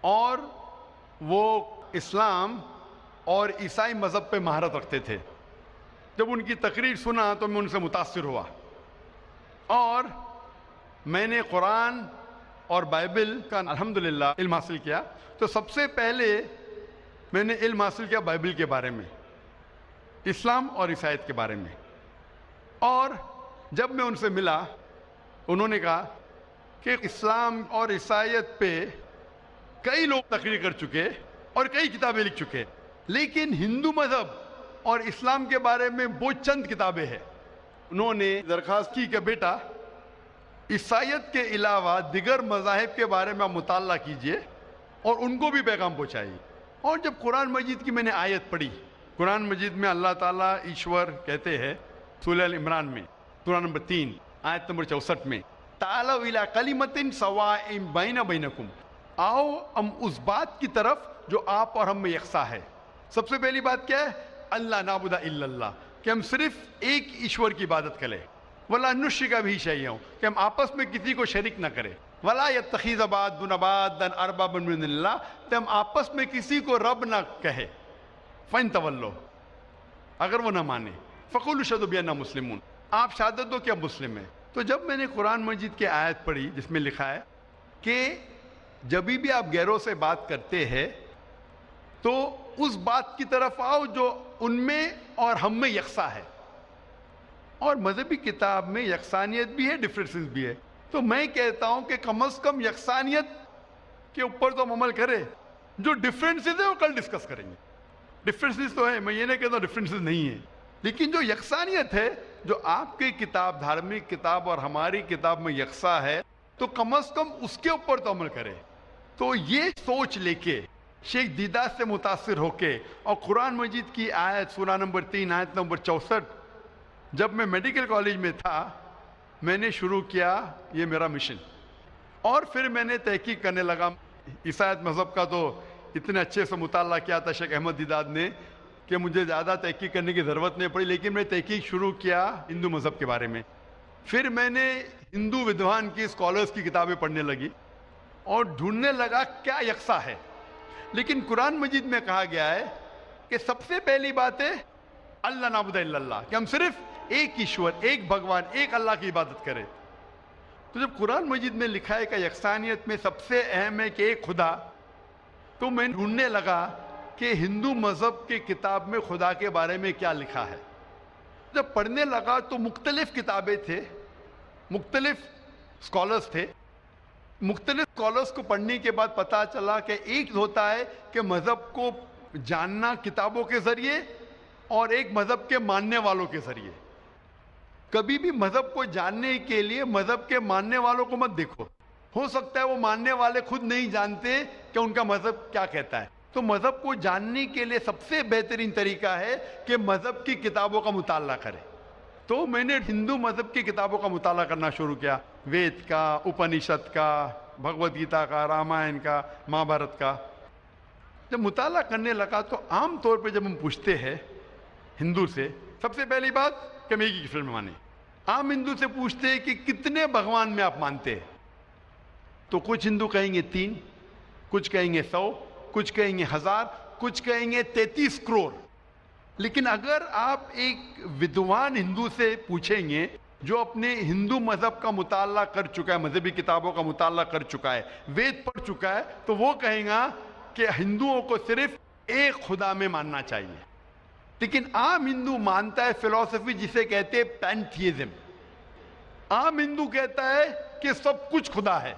اور وہ اسلام اور عیسائی مذہب پہ مہارت رکھتے تھے. جب ان کی تقریر سنا تو میں ان سے متاثر ہوا اور میں نے قرآن اور بائبل کا الحمدللہ علم حاصل کیا. تو سب سے پہلے میں نے علم حاصل کیا بائبل کے بارے میں, اسلام اور عیسائیت کے بارے میں. اور جب میں ان سے ملا انہوں نے کہا کہ اسلام اور عیسائیت پہ کئی لوگ تقریر کر چکے اور کئی کتابیں لکھ چکے, لیکن ہندو مذہب اور اسلام کے بارے میں وہ چند کتابیں ہیں. انہوں نے درخواست کی کہ بیٹا عیسائیت کے علاوہ دیگر مذاہب کے بارے میں آپ مطالعہ کیجئے اور ان کو بھی پیغام پہنچائیے. اور جب قرآن مجید کی میں نے آیت پڑھی, قرآن مجید میں اللہ تعالیٰ ایشور کہتے ہیں سورہ عمران میں سورہ نمبر 3 آیت نمبر 64 میں تعالوا الی کلمۃ سواء بین بینکم, آؤ ہم اس بات کی طرف جو آپ اور ہم میں یکساں ہے. سب سے پہلی بات کیا ہے؟ اللہ نعبد الا اللہ, کہ ہم صرف ایک ایشور کی عبادت کریں. ولا نشرک بہ شیئا, کہ ہم آپس میں کسی کو شریک نہ کریں. ولا یتخذ بعضنا بعضا اربابا من دون اللہ, کہ ہم آپس میں کسی کو رب نہ کہے. فإن تولوا, اگر وہ نہ مانے, فقولوا اشہدوا بأننا مسلمون, آپ شہادت دو کہ ہم مسلم ہیں. تو جب میں نے قرآن مجید کی آیت پڑھی جس میں لکھا ہے کہ جب بھی آپ غیروں سے بات کرتے ہیں تو اس بات کی طرف آؤ جو ان میں اور ہم میں یکساں ہے. اور مذہبی کتاب میں یکسانیت بھی ہے, ڈفرینسز بھی ہے. تو میں کہتا ہوں کہ کم از کم یکسانیت کے اوپر تو ہم عمل کریں, جو ڈفرینسز ہیں وہ کل ڈسکس کریں گے. ڈفرینسز تو ہے, میں یہ نہیں کہتا ہوں ڈفرینسز نہیں ہیں, لیکن جو یکسانیت ہے, جو آپ کی کتاب دھارمک کتاب اور ہماری کتاب میں یکساں ہے, تو کم از کم اس کے اوپر تو عمل کریں. تو یہ سوچ لے کے شیخ دیداد سے متاثر ہو کے اور قرآن مجید کی آیت سورہ نمبر 3 آیت نمبر 64 جب میں میڈیکل کالج میں تھا میں نے شروع کیا یہ میرا مشن. اور پھر میں نے تحقیق کرنے لگا. عیسائیت مذہب کا تو اتنے اچھے سے مطالعہ کیا تھا شیخ احمد دیداد نے کہ مجھے زیادہ تحقیق کرنے کی ضرورت نہیں پڑی, لیکن میں تحقیق شروع کیا ہندو مذہب کے بارے میں. پھر میں نے ہندو ودوان کی اسکالرس کی کتابیں پڑھنے لگی اور ڈھونڈنے لگا کیا یکساں ہے. لیکن قرآن مجید میں کہا گیا ہے کہ سب سے پہلی بات ہے اللہ نعبد الا اللہ, کہ ہم صرف ایک ایشور, ایک بھگوان, ایک اللہ کی عبادت کریں. تو جب قرآن مجید میں لکھا ہے کہ یکسانیت میں سب سے اہم ہے کہ ایک خدا, تو میں ڈھونڈنے لگا کہ ہندو مذہب کی کتاب میں خدا کے بارے میں کیا لکھا ہے. جب پڑھنے لگا تو مختلف کتابیں تھے, مختلف اسکالرس تھے. مختلف اسکالرس کو پڑھنے کے بعد پتا چلا کہ ایک ہوتا ہے کہ مذہب کو جاننا کتابوں کے ذریعے اور ایک مذہب کے ماننے والوں کے ذریعے. کبھی بھی مذہب کو جاننے کے لیے مذہب کے ماننے والوں کو مت دیکھو. ہو سکتا ہے وہ ماننے والے خود نہیں جانتے کہ ان کا مذہب کیا کہتا ہے. تو مذہب کو جاننے کے لیے سب سے بہترین طریقہ ہے کہ مذہب کی کتابوں کا مطالعہ کرے. تو میں نے ہندو مذہب کی کتابوں کا مطالعہ کرنا شروع کیا, وید کا, اپنشد کا, بھگوت گیتا کا, رامائن کا, مہابھارت کا. جب مطالعہ کرنے لگا تو عام طور پہ جب ہم پوچھتے ہیں ہندو سے, سب سے پہلی بات کہ میں ایک ہی ایشور میں مانے. عام ہندو سے پوچھتے ہیں کہ کتنے بھگوان میں آپ مانتے ہیں, تو کچھ ہندو کہیں گے 3, کچھ کہیں گے 100, کچھ کہیں گے 1000, کچھ کہیں گے 33 کروڑ. لیکن اگر آپ ایک ودوان ہندو سے پوچھیں گے جو اپنے ہندو مذہب کا مطالعہ کر چکا ہے, مذہبی کتابوں کا مطالعہ کر چکا ہے, وید پڑھ چکا ہے, تو وہ کہیں گا کہ ہندوؤں کو صرف ایک خدا میں ماننا چاہیے. لیکن عام ہندو مانتا ہے فلسفی جسے کہتے ہیں پینتھیزم. عام ہندو کہتا ہے کہ سب کچھ خدا ہے.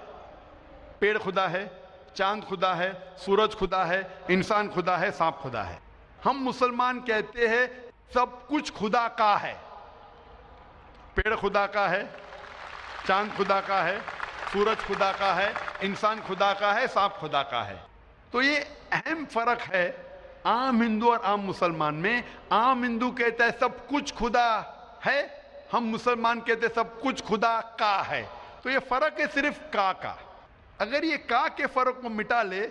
پیڑ خدا ہے, چاند خدا ہے, سورج خدا ہے, انسان خدا ہے, سانپ خدا ہے. ہم مسلمان کہتے ہیں سب کچھ خدا کا ہے. پیڑ خدا کا ہے, چاند خدا کا ہے, سورج خدا کا ہے, انسان خدا کا ہے, سانپ خدا کا ہے. تو یہ اہم فرق ہے عام ہندو اور عام مسلمان میں. عام ہندو کہتا ہے سب کچھ خدا ہے, ہم مسلمان کہتے ہیں سب کچھ خدا کا ہے. تو یہ فرق ہے صرف کا. اگر یہ کا کے فرق کو مٹا لے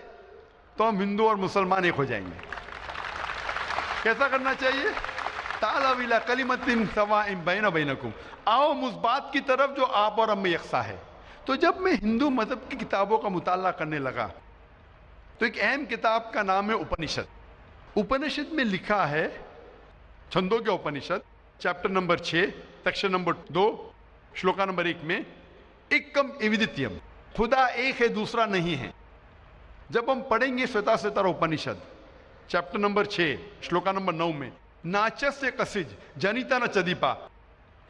تو ہم ہندو اور مسلمان ایک ہو جائیں گے. کیسا کرنا چاہیے؟ تعالوا الی کلمۃ سواء بین بینکم, آؤ اس بات کی طرف جو آپ اور ہم میں یکساں ہے. تو جب میں ہندو مذہب کی کتابوں کا مطالعہ کرنے لگا تو ایک اہم کتاب کا نام ہے اپنشد. اپنشد میں لکھا ہے, Chandogya Upanishad, chapter number 6, section number 2, shloka number 1 میں ایکم ایودتیم, خدا ایک ہے دوسرا نہیں ہے. جب ہم پڑھیں گے سویتا سوتر اپنشد چیپٹر نمبر 6 شلوکا نمبر 9 میں, ناچس سے کسج جنیتا نہ چدیپا,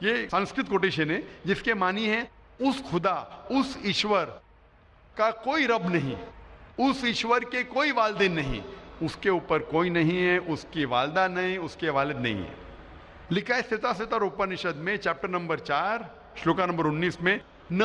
یہ سنسکرت کوٹیشن ہے جس کے معنی ہے اس خدا, اس ایشور کا کوئی رب نہیں, اس ایشور کے کوئی والدین نہیں, اس کے اوپر کوئی نہیں ہے, اس کی والدہ نہیں, اس کے والد نہیں ہے. لکھا ہے سویتا سوتر اپنشد میں چیپٹر نمبر 4 شلوکا نمبر 19 میں, نہ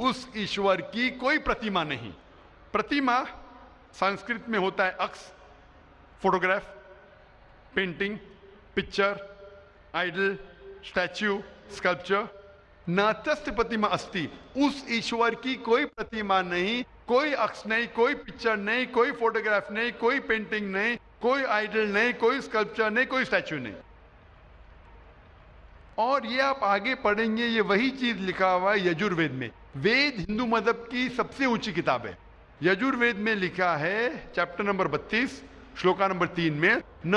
اس ایشور کی کوئی پرتیما نہیں. پرتیما سنسکرت میں ہوتا ہے عکس, photograph, painting, picture, idol, statue, sculpture. ناتست پرتیما استی, اس ایشور کی کوئی پرتیما نہیں, کوئی عکس نہیں, کوئی پکچر نہیں, کوئی فوٹوگراف نہیں, کوئی پینٹنگ نہیں, کوئی آئیڈل نہیں, کوئی اسکلپچر نہیں, کوئی اسٹیچو نہیں. اور یہ آپ آگے پڑھیں گے, یہ وہی چیز لکھا ہوا ہے یجوروید میں. وید ہندو مذہب کی سب سے اونچی کتاب ہے. یجوروید میں لکھا ہے چیپٹر نمبر 32 شلوکا نمبر 3 میں, نہ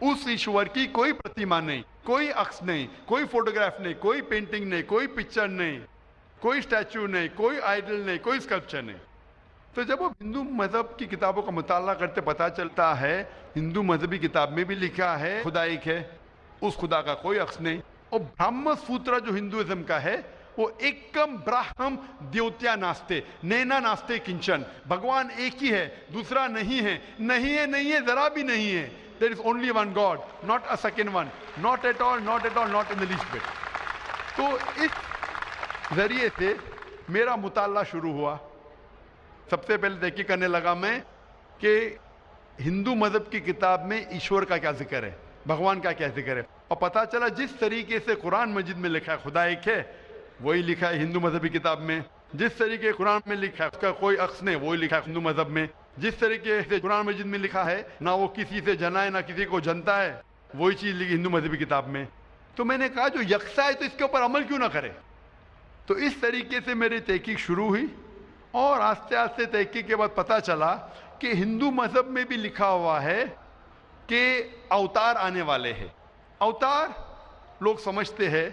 اس ایشور کی کوئی پرتیما نہیں, کوئی عکس نہیں, کوئی فوٹوگراف نہیں, کوئی پینٹنگ نہیں, کوئی پکچر نہیں, کوئی اسٹیچو نہیں, کوئی آئیڈل نہیں, کوئی اسکلپچر نہیں. تو جب ہم ہندو مذہب کی کتابوں کا مطالعہ کرتے پتا چلتا ہے ہندو مذہبی کتاب میں بھی لکھا ہے خدا ایک ہے, اس خدا کا کوئی عکس نہیں. اور برہم سوتر جو ہندوازم کا ہے وہ ایکم براہم دیوتیا ناستے, نینا ناستے کنچن, بھگوان ایک ہی ہے دوسرا نہیں ہے, نہیں ہے, نہیں ہے, ذرا بھی نہیں ہے. There is only one God, not a second one, not at all, not at all, not in the least bit. تو اس ذریعے سے میرا مطالعہ شروع ہوا. سب سے پہلے تحقیق کرنے لگا میں کہ ہندو مذہب کی کتاب میں ایشور کا کیا ذکر ہے, بھگوان کا کیا ذکر ہے. اور پتا چلا جس طریقے سے قرآن مجید میں لکھا ہے خدا ایک ہے, وہی لکھا ہے ہندو مذہبی کتاب میں. جس طریقے قرآن میں لکھا ہے اس کا کوئی عکس نہیں, وہی لکھا ہے ہندو مذہب میں. جس طریقے سے قرآن مجید میں لکھا ہے نہ وہ کسی سے جنا ہے نہ کسی کو جنتا ہے, وہی چیز لکھی ہندو مذہبی کتاب میں. تو میں نے کہا جو یکساں ہے تو اس کے اوپر عمل کیوں نہ کرے. تو اس طریقے سے میری تحقیق شروع ہوئی, اور آہستہ آہستہ تحقیق کے بعد پتہ چلا کہ ہندو مذہب میں بھی لکھا ہوا ہے کہ اوتار آنے والے ہیں. اوتار لوگ سمجھتے ہیں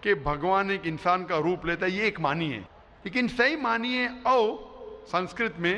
کہ بھگوان ایک انسان کا روپ لیتا ہے, یہ ایک معنی ہے, لیکن صحیح معنی ہے او سنسکرت میں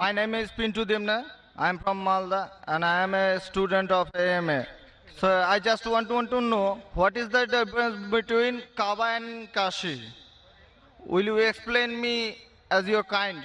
My name is Pintu Dimna. I am from Malda and I am a student of AMA. So I just want to know what is the difference between Kaaba and Kashi. Will you explain me as your kind?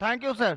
Thank you, sir.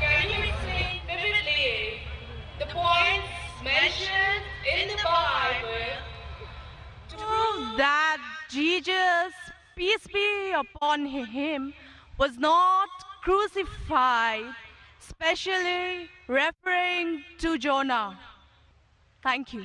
Can you explain vividly the points mentioned in the Bible to prove that Jesus, peace be upon him, was not crucified, especially referring to Jonah? Thank you.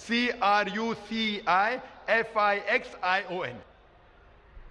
CRUCIFIXION।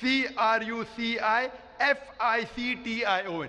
CRUCIFICTION,